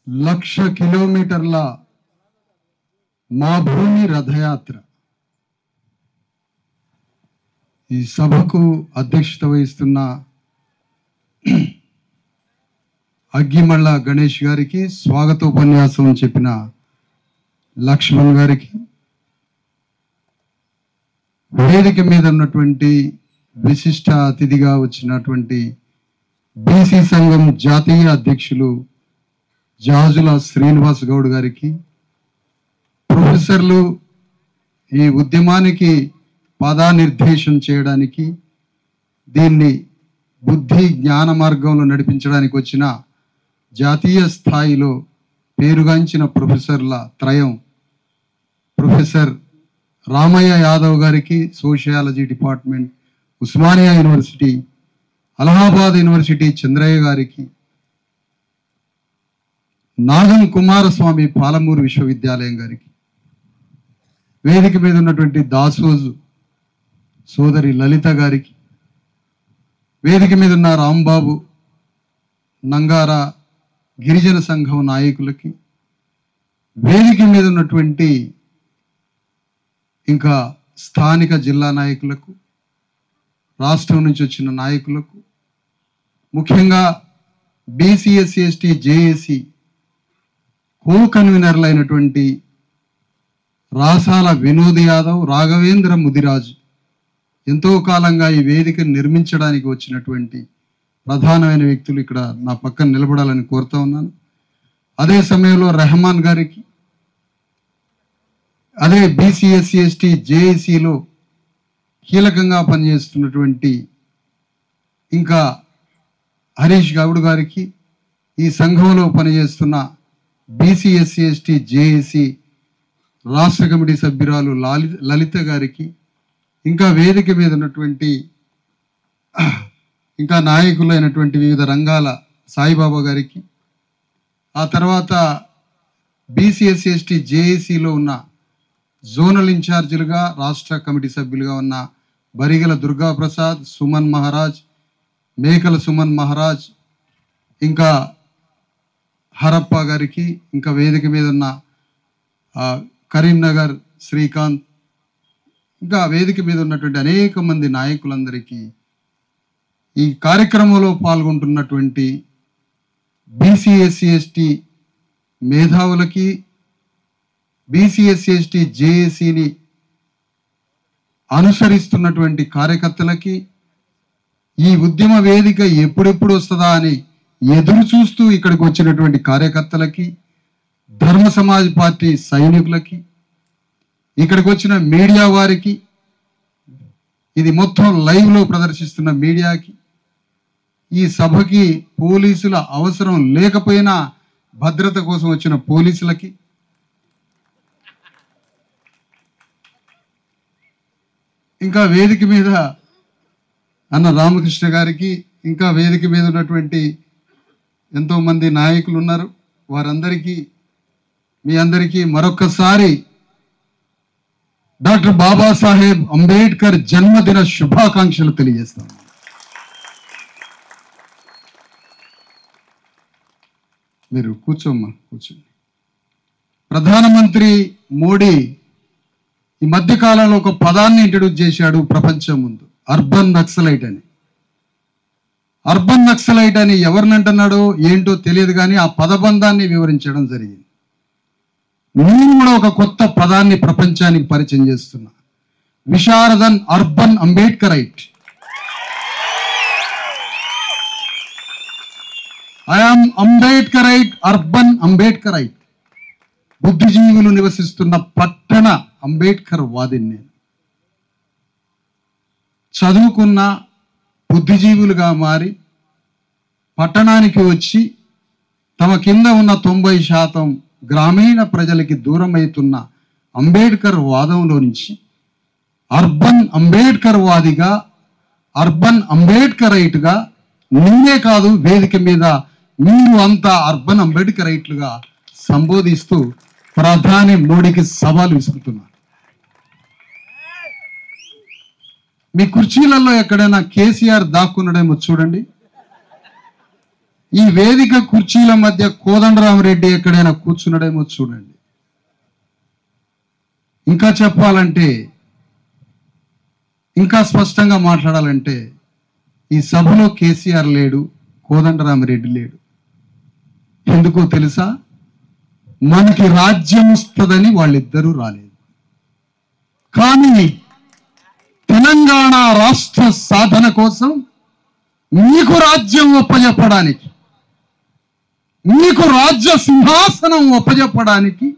1,00,000 కిలోమీటర్ల మా భూమి రథయాత్ర ఈ సభకు అధ్యక్షత వహిస్తున్న అగ్గిమళ్ళ గణేష్ గారికి, స్వాగతోపన్యాసం చెప్పిన లక్ష్మణ్ గారికి, వేదిక మీద ఉన్నటువంటి విశిష్ట అతిథిగా వచ్చినటువంటి బీసీ సంఘం జాతీయ అధ్యక్షులు జాజుల శ్రీనివాస్ గౌడ్ గారికి, ప్రొఫెసర్లు ఈ ఉద్యమానికి పదానిర్దేశం చేయడానికి, దీన్ని బుద్ధి జ్ఞాన మార్గంలో నడిపించడానికి వచ్చిన జాతీయ స్థాయిలో పేరుగాంచిన ప్రొఫెసర్ల త్రయం ప్రొఫెసర్ రామయ్య యాదవ్ గారికి, sociology department, Osmania university, Allahabad university Chandraiah గారికి, నాగం కుమారస్వామి పాలమూరు విశ్వవిద్యాలయం గారికి, వేదిక మీద ఉన్నటువంటి దాసోజు సోదరి లలిత గారికి, వేదిక మీద ఉన్న రాంబాబు నంగారా గిరిజన సంఘం నాయకులకి, వేదిక మీద ఉన్నటువంటి ఇంకా స్థానిక జిల్లా నాయకులకు, రాష్ట్రం నుంచి వచ్చిన నాయకులకు, ముఖ్యంగా బీసీఎస్సీ ఎస్టీ జేఏసీ కో కన్వీనర్లు అయినటువంటి రాసాల వినోద్ యాదవ్, రాఘవేంద్ర ముదిరాజు, ఎంతో కాలంగా ఈ వేదికను నిర్మించడానికి వచ్చినటువంటి ప్రధానమైన వ్యక్తులు ఇక్కడ నా పక్కన నిలబడాలని కోరుతా ఉన్నాను. అదే సమయంలో రెహమాన్ గారికి, అదే బీసీఎస్సీ ఎస్టీ జేఏసీలో కీలకంగా పనిచేస్తున్నటువంటి ఇంకా హరీష్ గౌడ్ గారికి, ఈ సంఘంలో పనిచేస్తున్న బీసీఎస్సీ ఎస్టీ జేఏసీ రాష్ట్ర కమిటీ సభ్యురాలు లలిత గారికి, ఇంకా వేదిక మీద ఉన్నటువంటి ఇంకా నాయకులు అయినటువంటి వివిధ రంగాల సాయిబాబా గారికి, ఆ తర్వాత బీసీఎస్సీ ఎస్టీ జేఏసీలో ఉన్న జోనల్ ఇన్ఛార్జీలుగా రాష్ట్ర కమిటీ సభ్యులుగా ఉన్న బరిగల దుర్గాప్రసాద్, సుమన్ మహారాజ్, మేకల సుమన్ మహారాజ్, ఇంకా హరప్ప గారికి, ఇంకా వేదిక మీద ఉన్న కరీంనగర్ శ్రీకాంత్, ఇంకా వేదిక మీద ఉన్నటువంటి అనేక మంది నాయకులందరికీ, ఈ కార్యక్రమంలో పాల్గొంటున్నటువంటి బీసీఎస్సీ ఎస్టీ మేధావులకి, బీసీఎస్సీ ఎస్టీ జేఏసీని అనుసరిస్తున్నటువంటి కార్యకర్తలకి, ఈ ఉద్యమ వేదిక ఎప్పుడెప్పుడు వస్తుందా అని ఎదురు చూస్తూ ఇక్కడికి వచ్చినటువంటి కార్యకర్తలకి, ధర్మ సమాజ్ పార్టీ సైనికులకి, ఇక్కడికి వచ్చిన మీడియా వారికి, ఇది మొత్తం లైవ్లో ప్రదర్శిస్తున్న మీడియాకి, ఈ సభకి పోలీసుల అవసరం లేకపోయినా భద్రత కోసం వచ్చిన పోలీసులకి, ఇంకా వేదిక మీద అన్న రామకృష్ణ గారికి, ఇంకా వేదిక మీద ఉన్నటువంటి ఎంతోమంది నాయకులు ఉన్నారు, వారందరికీ మీ అందరికీ మరొకసారి డాక్టర్ బాబాసాహెబ్ అంబేద్కర్ జన్మదిన శుభాకాంక్షలు తెలియజేస్తాను. మీరు కూర్చోమ్మా, కూర్చోండి. ప్రధానమంత్రి మోడీ ఈ మధ్యకాలంలో ఒక పదాన్ని ఇంట్రడ్యూస్ చేశాడు ప్రపంచం ముందు, అర్బన్ నక్సలైట్ అని. అర్బన్ నక్సలైట్ అని ఎవరిని అంటున్నాడో ఏంటో తెలియదు, కానీ ఆ పదబంధాన్ని వివరించడం జరిగింది. నేను కూడా ఒక కొత్త పదాన్ని ప్రపంచానికి పరిచయం చేస్తున్నా, Visharadan urban Ambedkarite. I am Ambedkarite, urban Ambedkarite. బుద్ధిజీవులు నివసిస్తున్న పట్టణ అంబేద్కర్ వాదిని నేను. చదువుకున్న బుద్ధిజీవులుగా మారి పట్టణానికి వచ్చి తమ కింద ఉన్న 90% గ్రామీణ ప్రజలకి దూరం అవుతున్న అంబేద్కర్ వాదంలో నుంచి అర్బన్ అంబేద్కర్ వాదిగా, అర్బన్ అంబేద్కరైట్గా, నేనే కాదు వేదిక మీద మీరు అంతా అర్బన్ అంబేద్కరైట్లుగా సంబోధిస్తూ ప్రధాని మోడీకి సవాలు విసురుతున్నారు. మీ కుర్చీలలో ఎక్కడైనా కేసీఆర్ దాక్కున్నాడేమో చూడండి. ఈ వేదిక కుర్చీల మధ్య కోదండరామరెడ్డి ఎక్కడైనా కూర్చున్నాడేమో చూడండి. ఇంకా చెప్పాలంటే, ఇంకా స్పష్టంగా మాట్లాడాలంటే, ఈ సభలో కేసీఆర్ లేడు, కోదండరామరెడ్డి లేడు. ఎందుకో తెలుసా? మనకి రాజ్యం వస్తుందని వాళ్ళిద్దరూ రాలేదు. కానీ తెలంగాణ రాష్ట్ర సాధన కోసం మీకు రాజ్యం ఒప్పజెప్పడానికి, మీకు రాజ్య సింహాసనం ఒప్పజెప్పడానికి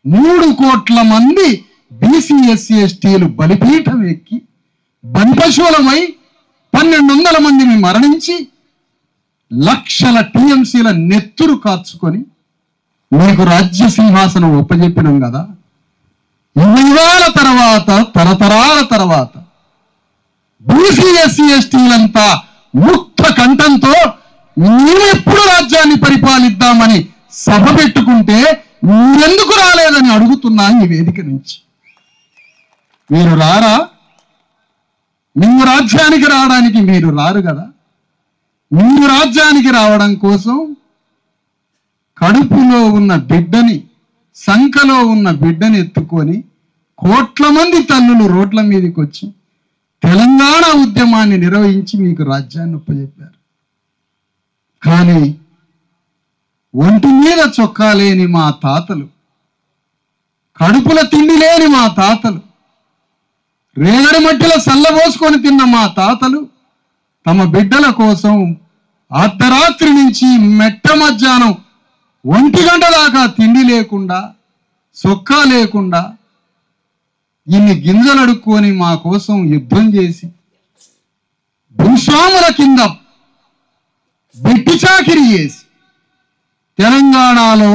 3 కోట్ల మంది బీసీ ఎస్సీ ఎస్టీలు బలిపీఠం ఎక్కి బలిపశువులమై 1200 మందిని మరణించి లక్షల టీఎంసీల నెత్తురు కార్చుకొని మీకు రాజ్య సింహాసనం ఒప్పజెప్పినాం కదా. యుగాల తర్వాత, తరతరాల తర్వాత బీసీ ఎస్సీ ఎస్టీలంతా ముక్త కంఠంతో మేము ఎప్పుడు రాజ్యాన్ని పరిపాలిద్దామని సభ పెట్టుకుంటే మీరెందుకు రాలేదని అడుగుతున్నా ఈ వేదిక నుంచి. మీరు రారా? మేము రాజ్యానికి రావడానికి మీరు రారు కదా. మీరు రాజ్యానికి రావడం కోసం కడుపులో ఉన్న బిడ్డని, సంకలో ఉన్న బిడ్డని ఎత్తుకొని కోట్ల మంది తల్లులు రోడ్ల మీదకి వచ్చి తెలంగాణ ఉద్యమాన్ని నిర్వహించి మీకు రాజ్యాన్ని ఒప్పజెప్పారు. కానీ ఒంటి మీద చొక్కా లేని మా తాతలు, కడుపుల తిండి లేని మా తాతలు, రేగడి మట్టిలో సల్లబోసుకొని తిన్న మా తాతలు తమ బిడ్డల కోసం అర్ధరాత్రి నుంచి మెట్ట మధ్యాహ్నం 1 గంట దాకా తిండి లేకుండా, సొక్కా లేకుండా ఇన్ని గింజలు అడుక్కొని మా కోసం యుద్ధం చేసి భూస్వాముల కింద బెట్టి చాకిరి చేసి తెలంగాణలో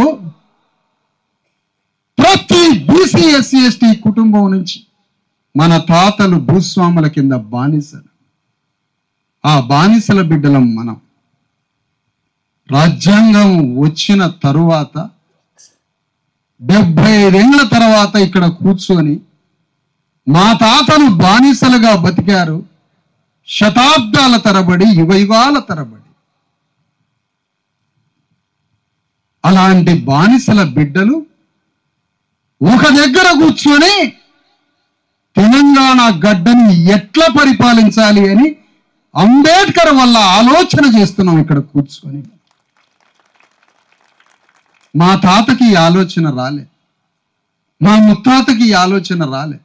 ప్రతి బీసీ ఎస్సీ ఎస్టీ కుటుంబం నుంచి మన తాతలు భూస్వాముల కింద బానిసలు. ఆ బానిసల బిడ్డలం మనం. రాజ్యాంగం వచ్చిన తరువాత 75 ఏళ్ల తర్వాత ఇక్కడ కూర్చొని మా తాతలు బానిసలుగా బతికారు శతాబ్దాల తరబడి, యుగయుగాల తరబడి. అలాంటి బానిసల బిడ్డలు ఒక దగ్గర కూర్చొని తెలంగాణ గడ్డని ఎట్లా పరిపాలించాలి అని అంబేద్కర్ వల్ల ఆలోచన చేస్తున్నాం ఇక్కడ కూర్చొని. మా తాతకి ఈ ఆలోచన రాలే, మా ముత్తాతకి ఈ ఆలోచన రాలే.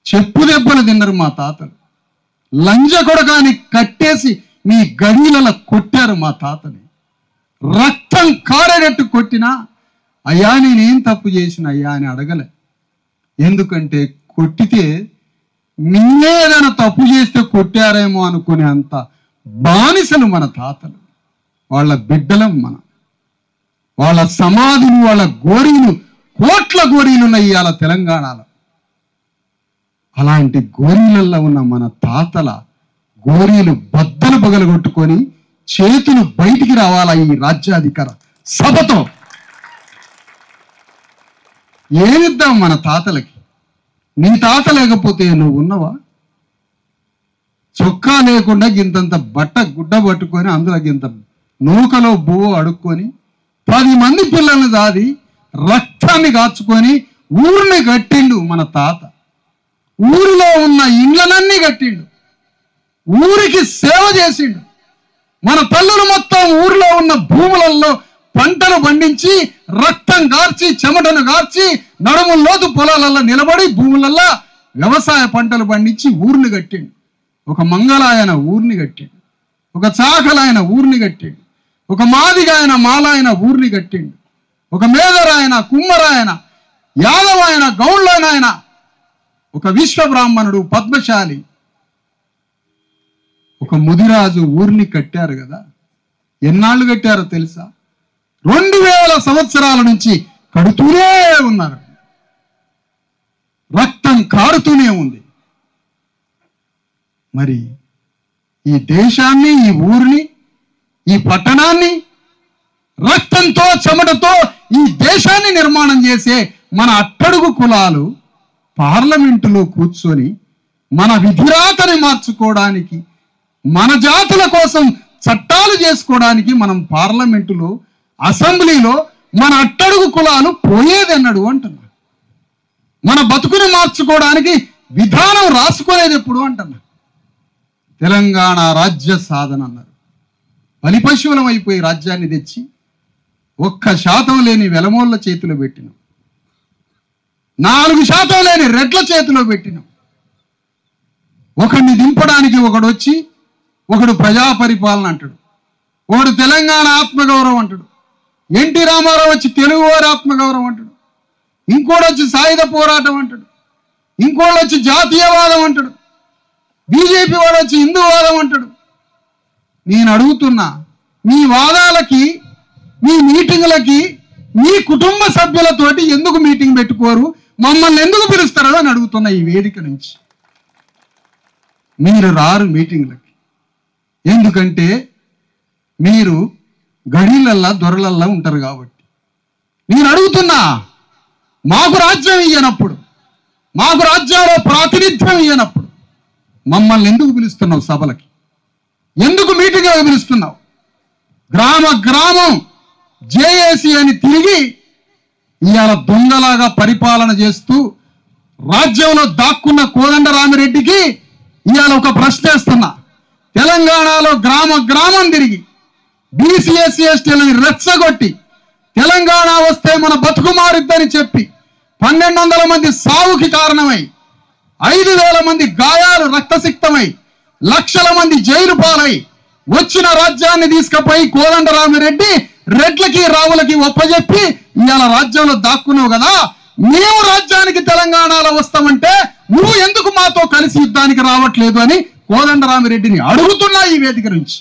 చెప్పు దెబ్బలు తిన్నారు మా తాతలు. లంజ కొడగాని కట్టేసి మీ గడిలలో కొట్టారు మా తాతని. రక్తం కారేటట్టు కొట్టినా అయ్యా నేనేం తప్పు చేసిన అయ్యా అని అడగలే. ఎందుకంటే కొట్టితే నిన్నే ఏదైనా తప్పు చేస్తే కొట్టారేమో అనుకునే అంత బానిసలు మన తాతలు. వాళ్ళ బిడ్డలం మనం. వాళ్ళ సమాధులు, వాళ్ళ గోరీలు, కోట్ల గోరీలు ఉన్నాయి ఇవాళ తెలంగాణలో. అలాంటి గోరీలలో ఉన్న మన తాతల గోరీలు బద్దలు పగలగొట్టుకొని చేతులు బయటికి రావాలా ఈ రాజ్యాధికార సభతో. ఏమిద్దాం మన తాతలకి? నీ తాత లేకపోతే నువ్వు ఉన్నవా? చొక్కా లేకుండా గింతంత బట్ట గుడ్డ పట్టుకొని అందులో గింత నూకలో బువ్వ అడుక్కొని 10 మంది పిల్లల్ని దాది రక్తాన్ని కాచుకొని ఊరిని కట్టిండు మన తాత. ఊరిలో ఉన్న ఇండ్లనన్నీ కట్టిండు, ఊరికి సేవ చేసిండు. మన తల్లులు మొత్తం ఊరిలో ఉన్న భూములలో పంటలు పండించి రక్తం గార్చి చెమటను గార్చి నడుము లోతు పొలాలలో నిలబడి భూములలో వ్యవసాయ పంటలు పండించి ఊరిని కట్టిండు. ఒక మంగళాయన ఊరిని కట్టిండు, ఒక చాకలాయన ఊరిని కట్టిండు, ఒక మాదిగాయన మాలాయన ఊరిని కట్టిండు, ఒక మేదరాయన, కుమ్మరాయన, యాదవాయన, గౌళ్ళనాయన, ఒక విశ్వబ్రాహ్మణుడు, పద్మశాలి, ఒక ముదిరాజు ఊరిని కట్టారు కదా. ఎన్నాళ్ళు కట్టారో తెలుసా? 2000 సంవత్సరాల నుంచి కడుతూనే ఉన్నారు. రక్తం కారుతూనే ఉంది. మరి ఈ దేశాన్ని, ఈ ఊరిని, ఈ పట్టణాన్ని రక్తంతో చెమటతో ఈ దేశాన్ని నిర్మాణం చేసే మన అట్టడుగు కులాలు పార్లమెంటులో కూర్చొని మన విధిరాతని మార్చుకోవడానికి, మన జాతుల కోసం చట్టాలు చేసుకోవడానికి మనం పార్లమెంటులో అసెంబ్లీలో మన అట్టడుగు కులాలు పోయేదన్నాడు అంటున్నా. మన బతుకుని మార్చుకోవడానికి విధానం రాసుకునేది ఎప్పుడు అంటున్నా. తెలంగాణ రాజ్య సాధన అన్నారు. బలిపశువులం అయిపోయి రాజ్యాన్ని తెచ్చి 1% లేని వెలమోళ్ళ చేతిలో పెట్టినాం, 4% లేని రెడ్ల చేతిలో పెట్టినాం. ఒకడిని దింపడానికి ఒకడు వచ్చి ఒకడు ప్రజా పరిపాలన అంటాడు, ఒకడు తెలంగాణ ఆత్మగౌరవం అంటాడు, ఎన్టీ రామారావు వచ్చి తెలుగువారి ఆత్మగౌరవం అంటాడు, ఇంకోటి వచ్చి సాయుధ పోరాటం అంటాడు, ఇంకోళ్ళు వచ్చి జాతీయవాదం అంటాడు, బీజేపీ వాడు వచ్చి హిందూవాదం అంటాడు. నేను అడుగుతున్నా, మీ వాదాలకి మీ మీటింగులకి మీ కుటుంబ సభ్యులతోటి ఎందుకు మీటింగ్ పెట్టుకోరు, మమ్మల్ని ఎందుకు పిలుస్తారో అని అడుగుతున్నా. ఈ వేదిక నుంచి మీరు రారు మీటింగ్లకి, ఎందుకంటే మీరు గడీలల్లా దొరలల్లా ఉంటారు కాబట్టి. నేను అడుగుతున్నా, మాకు రాజ్యం ఇయ్యనప్పుడు, మాకు రాజ్యంలో ప్రాతినిధ్యం ఇయ్యనప్పుడు మమ్మల్ని ఎందుకు పిలుస్తున్నావు సభలకి, ఎందుకు మీటింగ్లకు పిలుస్తున్నావు? గ్రామ గ్రామం జేఏసీ అని తిరిగి ఇవాళ దొంగలాగా పరిపాలన చేస్తూ రాజ్యంలో దాక్కున్న కోదండరామిరెడ్డికి ఇవాళ ఒక ప్రశ్న వేస్తున్నా. తెలంగాణలో గ్రామ గ్రామం తిరిగి బీసీ ఎస్సీ ఎస్టీలని రెచ్చగొట్టి తెలంగాణ వస్తే మన బతుకు మారిద్దని చెప్పి 1200 మంది సావుకి కారణమై 5000 మంది గాయాలు రక్తసిక్తమై లక్షల మంది జైలు పాలై వచ్చిన రాజ్యాన్ని తీసుకుపోయి కోదండరామిరెడ్డి రెడ్లకి రావులకి ఒప్పజెప్పి ఇవాళ రాజ్యంలో దాక్కున్నావు కదా. మేము రాజ్యానికి తెలంగాణలో వస్తామంటే నువ్వు ఎందుకు మాతో కలిసి యుద్ధానికి రావట్లేదు అని కోదండరామిరెడ్డిని అడుగుతున్నా ఈ వేదిక నుంచి.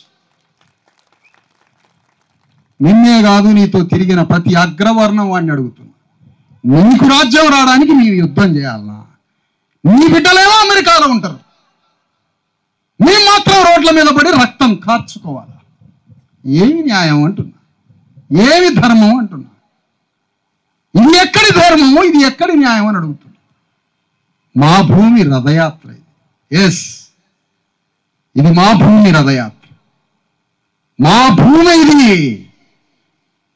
నిన్నే కాదు, నీతో తిరిగిన ప్రతి అగ్రవర్ణం వాడిని అడుగుతున్నా, నీకు రాజ్యం రావడానికి మీరు యుద్ధం చేయాలనా? నీ బిడ్డలేమో అమెరికాలో ఉంటారు, మేము మాత్రం రోడ్ల మీద పడి రక్తం కార్చుకోవాలా? ఏమి న్యాయం అంటున్నా, ఏమి ధర్మం అంటున్నా? ఇది ఎక్కడి ధర్మము, ఇది ఎక్కడి న్యాయం అని అడుగుతున్నా. మా భూమి రథయాత్ర ఇది. ఎస్, ఇది మా భూమి రథయాత్ర, మా భూమి ఇది.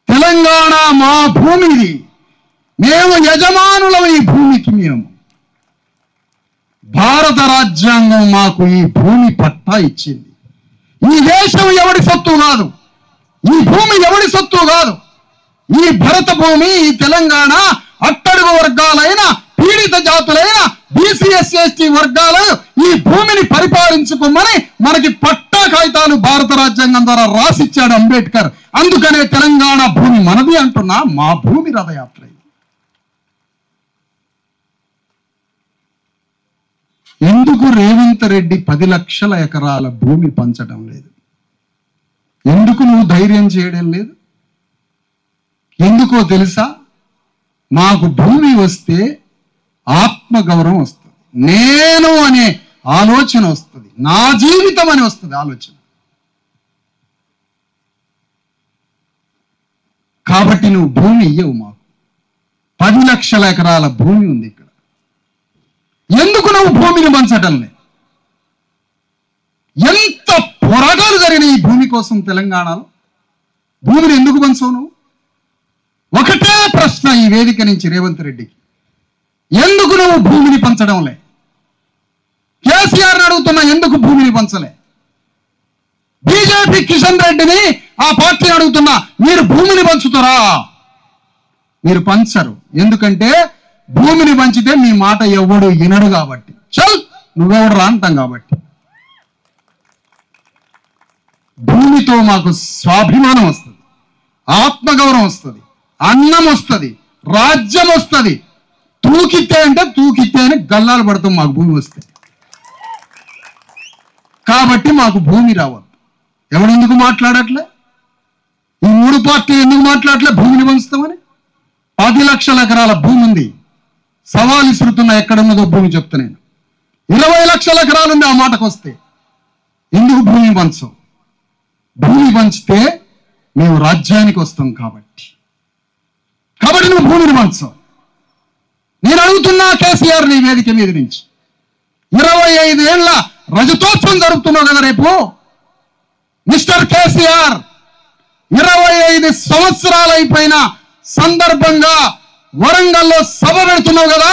తెలంగాణ మా భూమి ఇది. మేము యజమానులం ఈ భూమికి. మేము భారత రాజ్యాంగం మాకు ఈ భూమి పట్టా ఇచ్చింది. ఈ దేశం ఎవడి సొత్తు కాదు, ఈ భూమి ఎవడి సొత్తు కాదు. ఈ భరత భూమి, ఈ తెలంగాణ అట్టడుగు వర్గాలైన పీడిత జాతులైన బీసీ ఎస్సీ ఎస్టీ వర్గాలు ఈ భూమిని పరిపాలించుకోమని మనకి పట్టా కాగితాలు భారత రాజ్యాంగం ద్వారా రాసిచ్చాడు అంబేద్కర్. అందుకనే తెలంగాణ భూమి మనది అంటున్నా. మా భూమి రథయాత్ర. ఎందుకు రేవంత్ రెడ్డి 10 లక్షల ఎకరాల భూమి పంచడం లేదు? ఎందుకు నువ్వు ధైర్యం చేయడం లేదు? ఎందుకో తెలుసా? మాకు భూమి వస్తే ఆత్మగౌరవం వస్తుంది, నేను అనే ఆలోచన వస్తుంది, నా జీవితం అని వస్తుంది ఆలోచన. కాబట్టి నువ్వు భూమి ఇయ్యవు. మాకు 10 లక్షల ఎకరాల భూమి ఉంది ఇక్కడ. ఎందుకు నువ్వు భూమిని పంచటం లేదు? ఎంత పోరాటాలు జరిగినాయి ఈ భూమి కోసం తెలంగాణలో. భూమిని ఎందుకు పంచవు నువ్వు? ఒకటే ప్రశ్న ఈ వేదిక నుంచి రేవంత్ రెడ్డికి, ఎందుకు నువ్వు భూమిని పంచడం లే? కేసీఆర్ని అడుగుతున్నా, ఎందుకు భూమిని పంచలే? బీజేపీ కిషన్ రెడ్డిని, ఆ పార్టీని అడుగుతున్నా, మీరు భూమిని పంచుతారా? మీరు పంచరు. ఎందుకంటే భూమిని పంచితే మీ మాట ఎవడు వినడు కాబట్టి. చల్, నువ్వెవడు రా అంటాం కాబట్టి. భూమితో మాకు స్వాభిమానం వస్తుంది, ఆత్మగౌరవం వస్తుంది, అన్నం వస్తుంది, రాజ్యం వస్తుంది. తూకితే అంటే తూకితే అని గల్లాలు పడతాం మాకు భూమి వస్తే. కాబట్టి మాకు భూమి రావద్దు. ఎవడెందుకు మాట్లాడట్లే? ఈ 3 పార్టీలు ఎందుకు మాట్లాడట్లే భూమిని పంచుతామని? 10 లక్షల ఎకరాల భూమి ఉంది. సవాలు ఇసురుతున్నా, ఎక్కడున్నదో భూమి చెప్తా నేను. 20 లక్షల ఎకరాలు ఉంది. ఆ మాటకు వస్తే ఎందుకు భూమి పంచవు? భూమి పంచితే మేము రాజ్యానికి వస్తాం కాబట్టి నువ్వు భూమిని పంచవు. నేను అడుగుతున్నా కేసీఆర్ నీ వేదిక మీద నుంచి, 25 ఏళ్ల రజతోత్సవం జరుపుతున్నావు కదా రేపు. మిస్టర్ కేసీఆర్ 25 సంవత్సరాలు అయిపోయిన సందర్భంగా వరంగల్లో సభ పెడుతున్నావు కదా,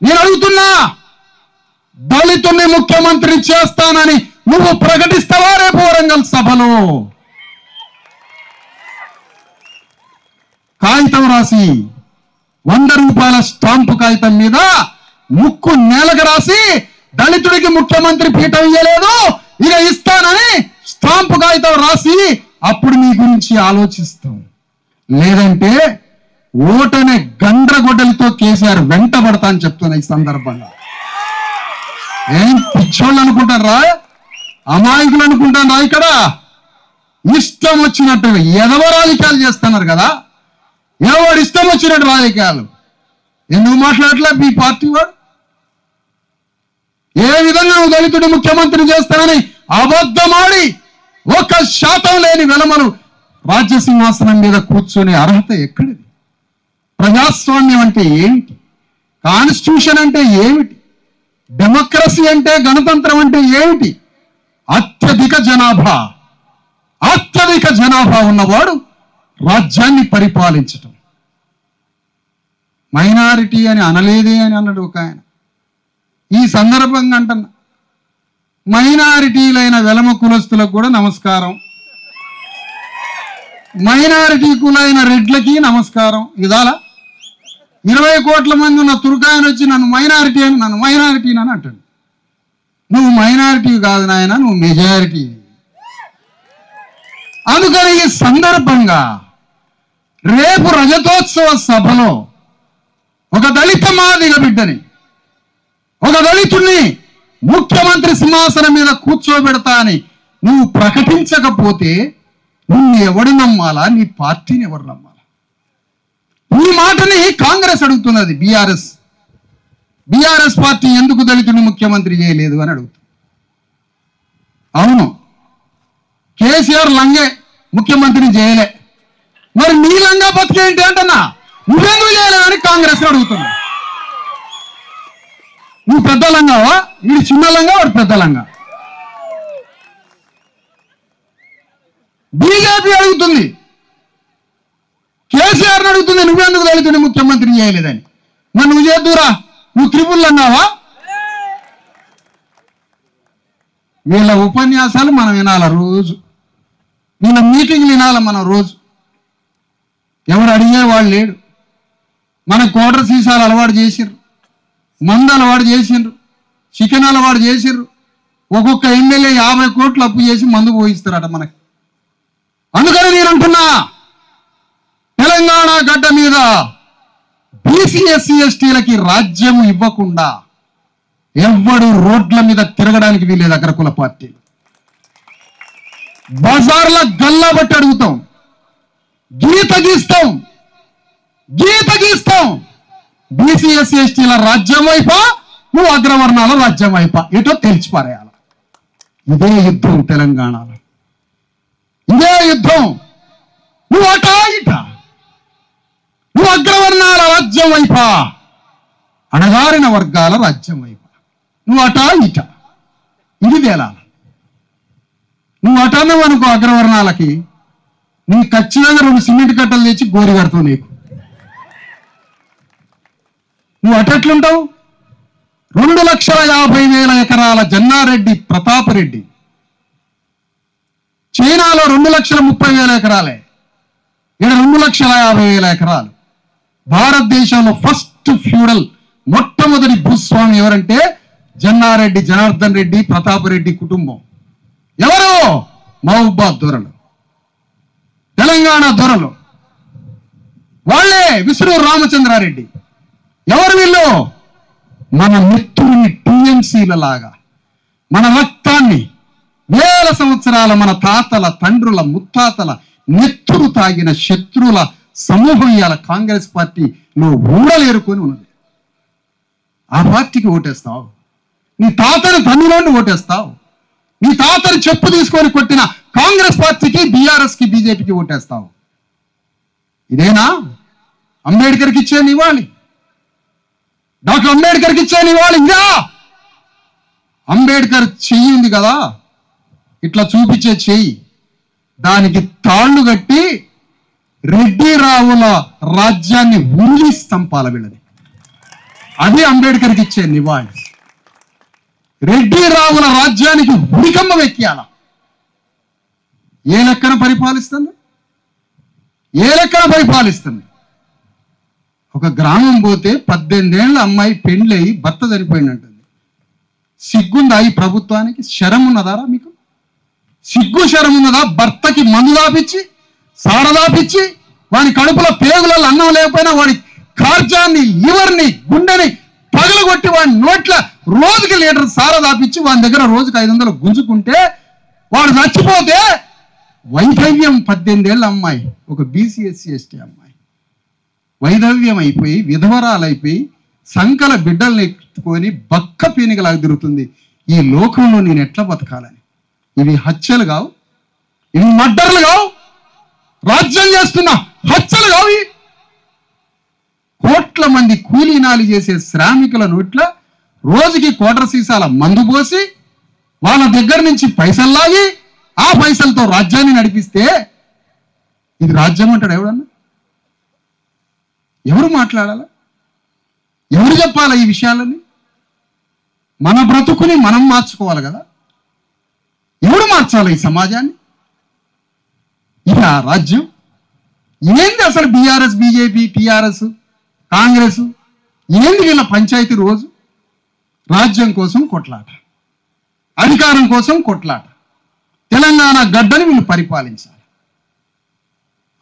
నేను అడుగుతున్నా, దళితుల్ని ముఖ్యమంత్రి చేస్తానని నువ్వు ప్రకటిస్తావా రేపు వరంగల్ సభలో? కాగితం రాసి 100 రూపాయల స్టాంపు కాగితం మీద ముక్కు నేలకు రాసి దళితుడికి ముఖ్యమంత్రి పీఠం ఇయ్యలేదు, ఇక ఇస్తానని స్టాంపు కాగితం రాసి అప్పుడు మీ గురించి ఆలోచిస్తాం. లేదంటే ఓటనే గండ్రగొడ్డలతో కేసీఆర్ వెంటబడతా అని చెప్తున్నా ఈ సందర్భంగా. ఏం పిచ్చోళ్ళు అనుకుంటారా, అమాయకులు అనుకుంటారా? ఇక్కడ ఇష్టం వచ్చినట్టు ఎదవ రాజకీయాలు చేస్తున్నారు కదా, ఎవడు ఇష్టం వచ్చినట్టు రాజకీయాలు. ఎందుకు మాట్లాడలే మీ పార్టీ వాడు? ఏ విధంగా నువ్వు దళితుడు ముఖ్యమంత్రి చేస్తానని అబద్ధమాడి 1% లేని వెలమలు రాజ్య సింహాసనం మీద కూర్చొనే అర్హత ఎక్కడిది? ప్రజాస్వామ్యం అంటే ఏమిటి? కాన్స్టిట్యూషన్ అంటే ఏమిటి? డెమోక్రసీ అంటే, గణతంత్రం అంటే ఏమిటి? అత్యధిక జనాభా ఉన్నవాడు రాజ్యాన్ని పరిపాలించటం. మైనారిటీ అని అనలేదే అని అన్నాడు ఒక ఆయన. ఈ సందర్భంగా అంటున్నా, మైనారిటీలైన వెలమ కులస్తులకు కూడా నమస్కారం, మైనారిటీ కులైన రెడ్లకి నమస్కారం. ఇదాలా 20 కోట్ల మంది ఉన్న తుర్కాయన వచ్చి నన్ను మైనారిటీ అని అంటాడు. నువ్వు మైనారిటీ కాదు నాయన, నువ్వు మెజారిటీ. అందుకని ఈ సందర్భంగా రేపు రజతోత్సవ సభలో ఒక దళిత మాదిగ బిడ్డని, ఒక దళితుడిని ముఖ్యమంత్రి సింహాసనం మీద కూర్చోబెడతా అని నువ్వు ప్రకటించకపోతే నిన్ను ఎవడు నమ్మాలా? నీ పార్టీని ఎవరు నమ్మాలా? ఈ మాటని కాంగ్రెస్ అడుగుతున్నది. బీఆర్ఎస్ పార్టీ ఎందుకు దళితుడిని ముఖ్యమంత్రి చేయలేదు అని అడుగుతుంది. అవును, కేసీఆర్ లంగే ముఖ్యమంత్రిని చేయలే, మరి నీ లంగా బతికేంటి అంటన్నా, నువ్వెందుకు చేయలేదని కాంగ్రెస్ అడుగుతున్నా. నువ్వు పెద్ద లంగావా? వీడి చిన్న లంగా, వాడు పెద్ద లంగా. బీజేపీ అడుగుతుంది, కేసీఆర్ని అడుగుతుంది, నువ్వెందుకు దళితుడిని ముఖ్యమంత్రి చేయలేదని. మరి నువ్వు చేద్దురా, నువ్వు త్రిపుల్ అన్నావా? వీళ్ళ ఉపన్యాసాలు మనం వినాల రోజు, వీళ్ళ మీటింగ్లు వినాల మనం రోజు. ఎవరు అడిగేవాళ్ళు లేడు. మన కోటర్ సీసాలు అలవాటు చేసిర్రు, మందు అలవాటు చేసిండ్రు, చికెన్ అలవాటు చేసిర్రు. ఒక్కొక్క ఎమ్మెల్యే 50 కోట్లు అప్పు చేసి మందు పోయిస్తారట మనకి. అందుకని నేను అంటున్నా, తెలంగాణ గడ్డ మీద బీసీ ఎస్సీ ఎస్టీలకి రాజ్యం ఇవ్వకుండా ఎవ్వడు రోడ్ల మీద తిరగడానికి వీలేదు. అగ్రకుల పార్టీలు బజార్ల గల్లా బట్టి అడుగుతాం, గీత గీస్తాం. బీసీ ఎస్సీ ఎస్టీల రాజ్యం వైపా, నువ్వు అగ్రవర్ణాల రాజ్యం వైపా, ఏటో తెలిసిపారేయాల. ఇదే యుద్ధం తెలంగాణలో, ఇదే యుద్ధం. నువ్వు అటా ఇటా, నువ్వు అగ్రవర్ణాల రాజ్యం వైపా, అణగారిన వర్గాల రాజ్యం వైపా, నువ్వు అటా ఇటా, ఇది తేలాలి. నువ్వు అటన్నావు అనుకో అగ్రవర్ణాలకి, నీ ఖచ్చితంగా 2 సిమెంట్ కట్టలు తెచ్చి గోరి కడతావు. నీకు నువ్వు అటెట్లుంటావు? 2,50,000 ఎకరాల జన్నారెడ్డి ప్రతాపరెడ్డి, చైనాలో 2,30,000 ఎకరాలే, ఇక్కడ 2,50,000 ఎకరాలు. భారతదేశంలో ఫస్ట్ ఫ్యూడల్ మొట్టమొదటి భూస్వామి ఎవరంటే జన్నారెడ్డి జనార్దన్ రెడ్డి ప్రతాపరెడ్డి కుటుంబం. ఎవరు? మహబూబాద్ దొరలు, తెలంగాణ దొరలు. వాళ్ళే విసురూరు రామచంద్రారెడ్డి. ఎవరు వీళ్ళు? మన నెత్తురుని టీఎంసీల లాగా మన రక్తాన్ని వేల సంవత్సరాల మన తాతల తండ్రుల ముత్తాతల నెత్తురు తాగిన శత్రువుల సమూహం ఇవాళ కాంగ్రెస్ పార్టీలో ఊడలేరుకొని ఉన్నది. ఆ పార్టీకి ఓటేస్తావు? నీ తాతని తన్నులోండి ఓటేస్తావు? నీ తాతని చెప్పు తీసుకొని కొట్టిన కాంగ్రెస్ పార్టీకి, బీఆర్ఎస్కి, బీజేపీకి ఓటేస్తావు? ఇదేనా అంబేద్కర్కి ఇచ్చే నివాళి? డాక్టర్ అంబేద్కర్కి ఇచ్చే నివాళి ఇదా? అంబేద్కర్ చెయ్యి ఉంది కదా, ఇట్లా చూపించే చెయ్యి, దానికి తాళ్ళు కట్టి రెడ్డి రావుల రాజ్యాన్ని ఉరి స్తంపాల వీళ్ళది. అది అంబేద్కర్కి ఇచ్చే నివాళి. రెడ్డి రావుల రాజ్యానికి ఉరికమ్మ వెక్కియాల. ఏ లెక్కన పరిపాలిస్తుంది? ఏ లెక్కన పరిపాలిస్తుంది? ఒక గ్రామం పోతే 18 ఏళ్ల అమ్మాయి పెండ్లయి భర్త చనిపోయిందంటుంది. సిగ్గుందా ఈ ప్రభుత్వానికి? శరం ఉన్నదారా మీకు? సిగ్గు శరం ఉన్నదా? భర్తకి మందు దాపిచ్చి, సార దాపిచ్చి, వాడి కడుపులో పేగులలో అన్నం లేకపోయినా వాడి కార్జాన్ని, లివర్ని, గుండెని పగలగొట్టి వాడి నోట్ల రోజుకి లీటర్ సార దాపిచ్చి వాడి దగ్గర రోజుకి 500 గుంజుకుంటే వాడు చచ్చిపోతే వైధవ్యం 18 ఏళ్ల అమ్మాయి, ఒక బీసీ ఎస్సీ ఎస్టీ అమ్మాయి వైధవ్యం అయిపోయి విధవరాలైపోయి సంకల బిడ్డల్ని ఎత్తుకొని బక్క పీనికలాగా తిరుగుతుంది. ఈ లోకంలో నేను ఎట్లా బతకాలని? ఇవి హత్యలు కావు, ఇవి మర్డర్లు కావు, రాజ్యం చేస్తున్న హత్యలు కావు. కోట్ల మంది కూలీనాలు చేసే శ్రామికుల నోట్ల రోజుకి కోటర సీసాల మందు పోసి వాళ్ళ దగ్గర నుంచి పైసలు లాగి ఆ పైసలతో రాజ్యాన్ని నడిపిస్తే ఇది రాజ్యం అంటాడు ఎవడన్నా? ఎవరు మాట్లాడాలా? ఎవరు చెప్పాలా ఈ విషయాలని? మన బ్రతుకుని మనం మార్చుకోవాలి కదా. ఎవరు మార్చాలి ఈ సమాజాన్ని? ఇక రాజ్యం ఏంది అసలు? బీఆర్ఎస్, బీజేపీ, టీఆర్ఎస్, కాంగ్రెస్ ఏంది వీళ్ళ పంచాయతీ? రోజు రాజ్యం కోసం కొట్లాట, అధికారం కోసం కొట్లాట. తెలంగాణ గడ్డని వీళ్ళు పరిపాలించాలి.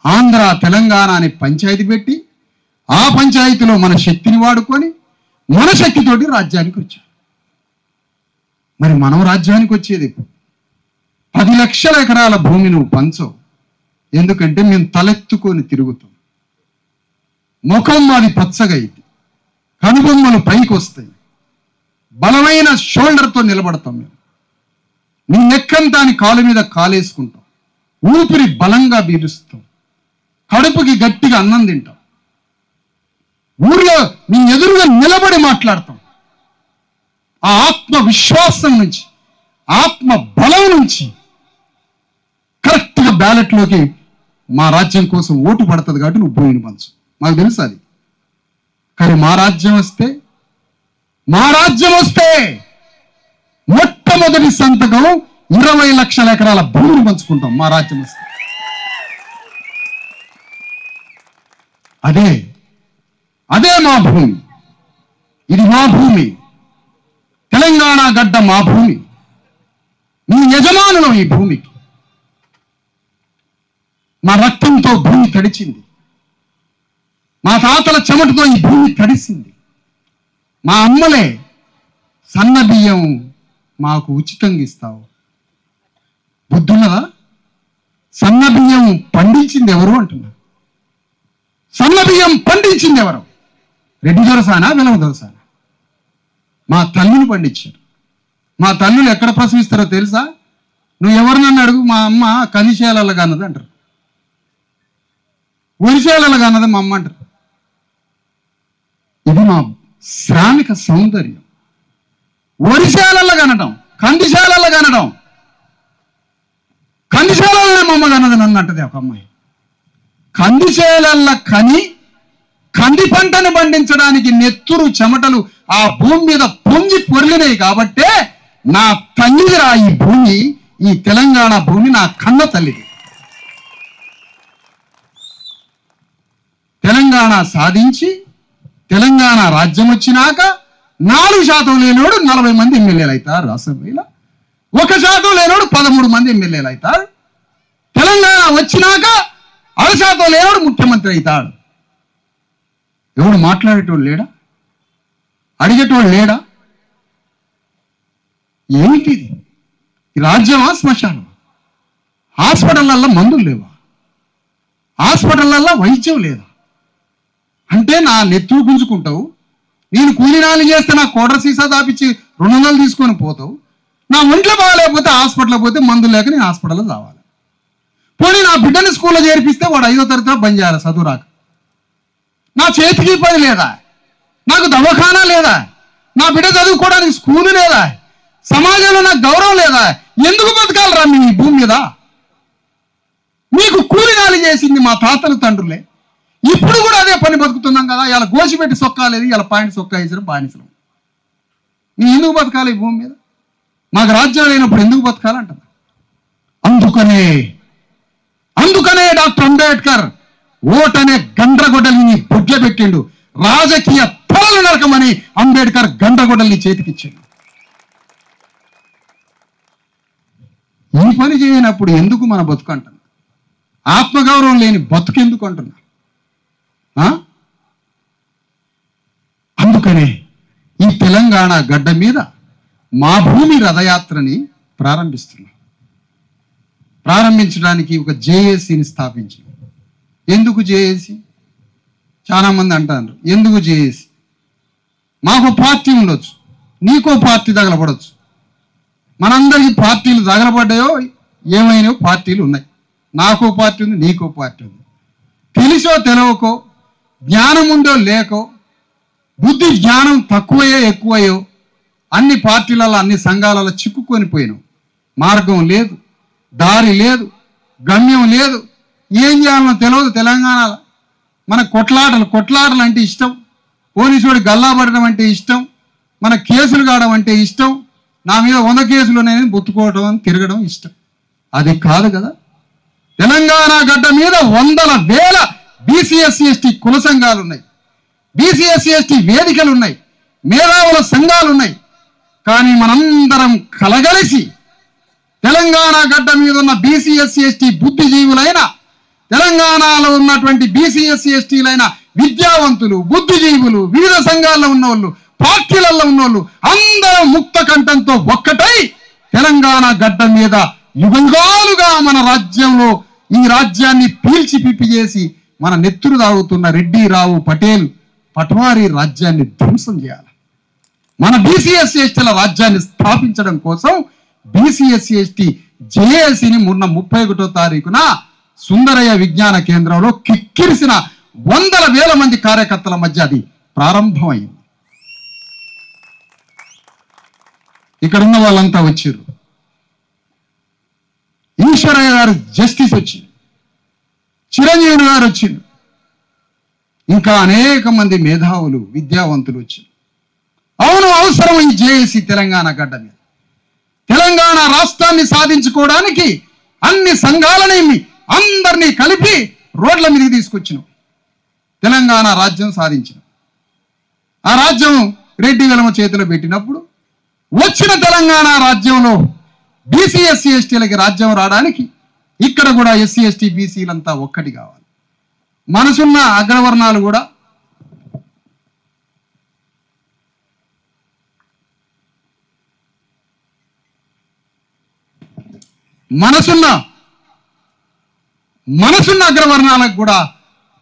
ఆంధ్ర తెలంగాణ అని పంచాయతీ పెట్టి ఆ పంచాయతీలో మన శక్తిని వాడుకొని మన శక్తితోటి రాజ్యానికి వచ్చాం. మరి మనం రాజ్యానికి వచ్చేది 10 లక్షల ఎకరాల భూమి నువ్వు పంచవు. ఎందుకంటే మేము తలెత్తుకొని తిరుగుతాం. ముఖం మాది పచ్చగా అయింది, కనుబొమ్మలు పైకి వస్తాయి, బలమైన షోల్డర్తో నిలబడతాం. మేము నీ నెక్కంతా నీ కాలు మీద కాలేసుకుంటాం, ఊపిరి బలంగా పీలుస్తాం, కడుపుకి గట్టిగా అన్నం తింటాం, ఊర్లో నీ ఎదురుగా నిలబడి మాట్లాడతాం. ఆ ఆత్మ విశ్వాసం నుంచి, ఆత్మ బలం నుంచి కరెక్ట్గా బ్యాలెట్లోకి మా రాజ్యం కోసం ఓటు పడుతుంది కాబట్టి నువ్వు భూమిని పంచు. మాకు తెలుసు అది. కానీ మా రాజ్యం వస్తే మొట్టమొదటి సంతకం 20 లక్షల ఎకరాల భూమిని పంచుకుంటాం మా రాజ్యం వస్తే. అదే మా భూమి. ఇది మా భూమి. తెలంగాణ గడ్డ మా భూమి. మీ యజమానులం ఈ భూమికి. మా రక్తంతో భూమి తడిచింది, మా తాతల చెమటతో ఈ భూమి తడిసింది. మా అమ్మలే సన్న బియ్యం మాకు ఉచితంగా ఇస్తావు. బుద్ధున్నదా? సన్న బియ్యం పండించింది ఎవరు అంటున్నా? సన్న బియ్యం పండించింది ఎవరు? రెడ్డి దొరసానా, వెలమ దొరసానా? మా తల్లిని పండించారు. మా తల్లులు ఎక్కడ ప్రసవిస్తారో తెలుసా? నువ్వు ఎవరినన్ను అడుగు, మా అమ్మ కందిశేలగా అన్నది అంటారు, ఒరిసేలగా అన్నది మా అమ్మ అంటారు. ఇది మా శ్రామిక సౌందర్యం. ఒరిసేలగా అనడం, కందిశేలగా అనడం, కందిశేలనే మా అమ్మ అన్నది నన్ను అంటది ఒక అమ్మాయి. కందిశేలల్ల కంది పంటను పండించడానికి నెత్తురు చెమటలు ఆ భూమి మీద పొంగి పొర్లినాయి కాబట్టే నా తల్లిదిరా ఈ భూమి, ఈ తెలంగాణ భూమి నా కన్న తల్లిది. తెలంగాణ సాధించి తెలంగాణ రాజ్యం వచ్చినాక 4% లేనోడు 40 మంది ఎమ్మెల్యేలు అవుతారు అసెంబ్లీలో, 1% లేనోడు 13 మంది ఎమ్మెల్యేలు అవుతారు. తెలంగాణ వచ్చినాక 6% లేనోడు ముఖ్యమంత్రి అవుతాడు. ఎవడు మాట్లాడేటోడు లేడా? అడిగేటోడు లేడా? ఏమిటిది? రాజ్యమా శ్మశానం? హాస్పిటళ్ళల్లో మందులు లేవా? హాస్పిటళ్ళల్లో వైద్యం లేదా? అంటే నా నెత్తురు గుంజుకుంటావు, నేను కూలీనాలు చేస్తే నా కోటర సీసా దాపిచ్చి 200 తీసుకొని పోతావు, నా ఒంట్లో బాగాలేకపోతే హాస్పిటల్ పోతే మందులు లేక నేను హాస్పిటల్లో రావాలి. పోనీ నా బిడ్డని స్కూల్లో చేర్పిస్తే వాడు 5వ తరగతిలో బంద్ చేయాలి చదువు రాక. నా చేతికి పని లేదా? నాకు దవాఖానా లేదా? నా బిడ్డ చదువుకోవడానికి స్కూలు లేదా? సమాజంలో నాకు గౌరవం లేదా? ఎందుకు బతకాలరా మీ భూమి మీద? మీకు కూలినాలి చేసింది మా తాతలు తండ్రులే. ఇప్పుడు కూడా అదే పని బతుకుతున్నాం కదా. ఇలా గోసిపెట్టి సొక్కాలేదు, ఇలా పాయింట్ సొక్కా వేసిన బానిసలు. నీ ఎందుకు బతకాలి ఈ భూమి మీద? మాకు రాజ్యం లేనప్పుడు ఎందుకు బతకాలంటారు. అందుకనే డాక్టర్ అంబేద్కర్ ఓటనే గండ్రగొడ్డల్ని బొడ్ల పెట్టిండు. రాజకీయ తలలు నరకమని అంబేద్కర్ గండ్రగొడ్డల్ని చేతికిచ్చాడు. ఈ పని చేయనప్పుడు ఎందుకు మన బతుకు అంటున్నా? ఆత్మగౌరవం లేని బతుకు ఎందుకు అంటున్నా? అందుకనే ఈ తెలంగాణ గడ్డ మీద మా భూమి రథయాత్రని ప్రారంభించడానికి ఒక జేఏసీని స్థాపించాం. ఎందుకు జేఏసీ? చాలా మంది అంటారు ఎందుకు జేఏసీ? మాకు పార్టీ ఉండొచ్చు, నీకో పార్టీ తగలబడవచ్చు. మనందరికీ పార్టీలు తగలబడ్డాయో ఏమైనా పార్టీలు ఉన్నాయి. నాకో పార్టీ ఉంది, నీకో పార్టీ ఉంది. తెలిసో తెలవకో, జ్ఞానం ఉందో లేకో, బుద్ధి జ్ఞానం తక్కువయో ఎక్కువయో అన్ని పార్టీలలో అన్ని సంఘాలలో చిక్కుకొని పోయినాం. మార్గం లేదు, దారి లేదు, గమ్యం లేదు, ఏం చేయాలనో తెలియదు. తెలంగాణలో మన కొట్లాటలు అంటే ఇష్టం, పోలీసుడి గల్లాపడడం అంటే ఇష్టం, మన కేసులు కావడం అంటే ఇష్టం, నా మీద 100 కేసులు ఉన్నాయని బొత్తుకోవడం తిరగడం ఇష్టం. అది కాదు కదా. తెలంగాణ గడ్డ మీద వందల వేల బీసీ ఎస్సీ ఎస్టీ కుల సంఘాలు ఉన్నాయి, బీసీ ఎస్సీ ఎస్టీ వేదికలు ఉన్నాయి, మేధావుల సంఘాలు ఉన్నాయి. కానీ మనందరం కలగలిసి తెలంగాణ గడ్డ మీద ఉన్న బీసీ ఎస్సీ ఎస్టీ బుద్ధిజీవులైన, తెలంగాణలో ఉన్నటువంటి బీసీ ఎస్సీ ఎస్టీలైన విద్యావంతులు, బుద్ధిజీవులు, వివిధ సంఘాల్లో ఉన్నోళ్ళు, పార్టీలలో ఉన్నోళ్ళు అందరూ ముక్త కంఠంతో ఒక్కటై తెలంగాణ గడ్డ మీద యుగాలుగా మన రాజ్యంలో ఈ రాజ్యాన్ని పీల్చి పిప్పి చేసి మన నెత్తురు తాగుతున్న రెడ్డి, రావు, పటేల్, పట్వారీ రాజ్యాన్ని ధ్వంసం చేయాలి. మన బీసీ ఎస్సీ ఎస్టీల రాజ్యాన్ని స్థాపించడం కోసం బీసీ ఎస్సీ ఎస్టీ జేఏసీని మొన్న 31వ తారీఖున సుందరయ్య విజ్ఞాన కేంద్రంలో కిక్కిరిసిన వందల వేల మంది కార్యకర్తల మధ్య అది ప్రారంభమైంది. ఇక్కడ ఉన్న వాళ్ళంతా వచ్చారు. ఈశ్వరయ్య గారు జస్టిస్ వచ్చింది, చిరంజీవి గారు వచ్చింది, ఇంకా అనేక మంది మేధావులు, విద్యావంతులు వచ్చారు. అవును, అవసరం ఈ జేఏసీ తెలంగాణ గడ్డ మీద. తెలంగాణ రాష్ట్రాన్ని సాధించుకోవడానికి అన్ని సంఘాలని అందరినీ కలిపి రోడ్ల మీదకి తీసుకొచ్చినాం. తెలంగాణ రాజ్యం సాధించినాం. ఆ రాజ్యం రెడ్డి వెలమ చేతిలో పెట్టినప్పుడు వచ్చిన తెలంగాణ రాజ్యంలో బీసీ ఎస్సీ ఎస్టీలకి రాజ్యం రావడానికి ఇక్కడ కూడా ఎస్సీ ఎస్టీ బీసీలంతా ఒక్కటి కావాలి. మనసున్న అగ్రవర్ణాలు కూడా మనసున్న అగ్రవర్ణాలకు కూడా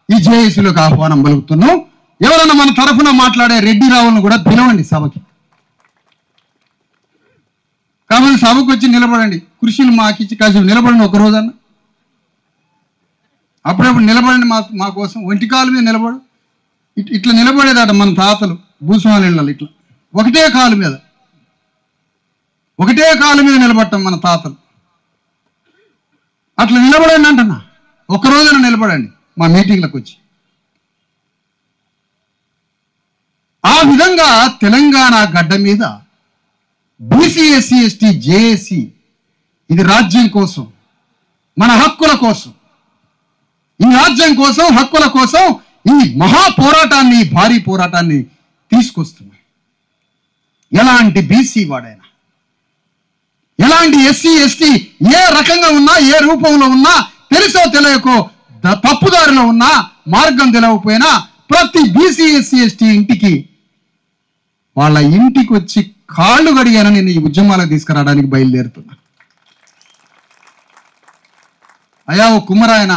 ఈ జేఏసీలోకి ఆహ్వానం పలుకుతున్నాం. ఎవరన్నా మన తరఫున మాట్లాడే రెడ్డి రావులను కూడా పిలవండి సభకి. కాబట్టి సభకు వచ్చి నిలబడండి, కృషిని మాకిచ్చి కాసేపు నిలబడండి. ఒక రోజన్నా అప్పుడప్పుడు నిలబడండి మా కోసం. ఒంటికాల మీద నిలబడు. ఇట్లా నిలబడేదట మన తాతలు భూస్వామి ఇళ్ళలో. ఇట్లా ఒకటే కాలు మీద నిలబడటం మన తాతలు. అట్లా నిలబడండి అంటున్నా. ఒక రోజున నిలబడండి మా మీటింగ్లకు వచ్చి. ఆ విధంగా తెలంగాణ గడ్డ మీద బీసీ ఎస్సీ ఎస్టీ జేఏసీ ఇది రాజ్యం కోసం, మన హక్కుల కోసం, ఈ రాజ్యం కోసం, హక్కుల కోసం ఈ మహా పోరాటాన్ని, భారీ పోరాటాన్ని తీసుకొస్తున్నాయి. ఎలాంటి బీసీ వాడైనా, ఎలాంటి ఎస్సీ ఎస్టీ ఏ రకంగా ఉన్నా, ఏ రూపంలో ఉన్నా, తెలుసో తెలియకో తప్పుదారిలో ఉన్నా, మార్గం తెలియకపోయినా ప్రతి బీసీ ఎస్సీ ఎస్టీ ఇంటికి వాళ్ళ ఇంటికి వచ్చి కాళ్ళు గడిగానని నేను ఈ ఉద్యమాలకు తీసుకురావడానికి బయలుదేరుతున్నా. అయ్యా ఓ కుమ్మరాయన,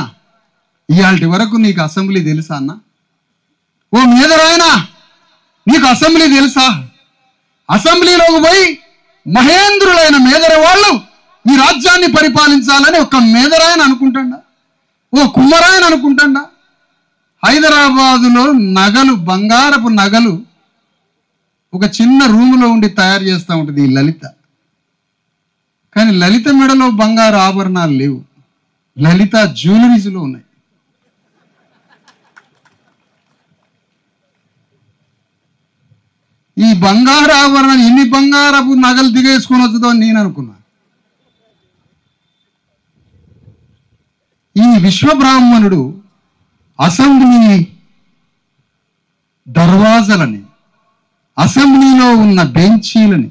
ఇవాళ వరకు నీకు అసెంబ్లీ తెలుసా అన్న? ఓ మేదరాయన, నీకు అసెంబ్లీ తెలుసా? అసెంబ్లీలోకి పోయి మహేంద్రులైన మేదర వాళ్ళు ఈ రాజ్యాన్ని పరిపాలించాలని ఒక మేదరాయన అనుకుంటాడా? ఓ కుమ్మరాయన అనుకుంటాడా? హైదరాబాదులో నగలు, బంగారపు నగలు ఒక చిన్న రూములో ఉండి తయారు చేస్తూ ఉంటుంది ఈ లలిత. కానీ లలిత మెడలో బంగారు ఆభరణాలు లేవు, లలిత జ్యువెలరీస్లో ఉన్నాయి. ఈ బంగారు ఆభరణాలు ఎన్ని బంగారపు నగలు దిగేసుకొని వస్తుందో నేను అనుకున్నా. ఈ విశ్వబ్రాహ్మణుడు అసెంబ్లీ దర్వాజలని, అసెంబ్లీలో ఉన్న బెంచీలని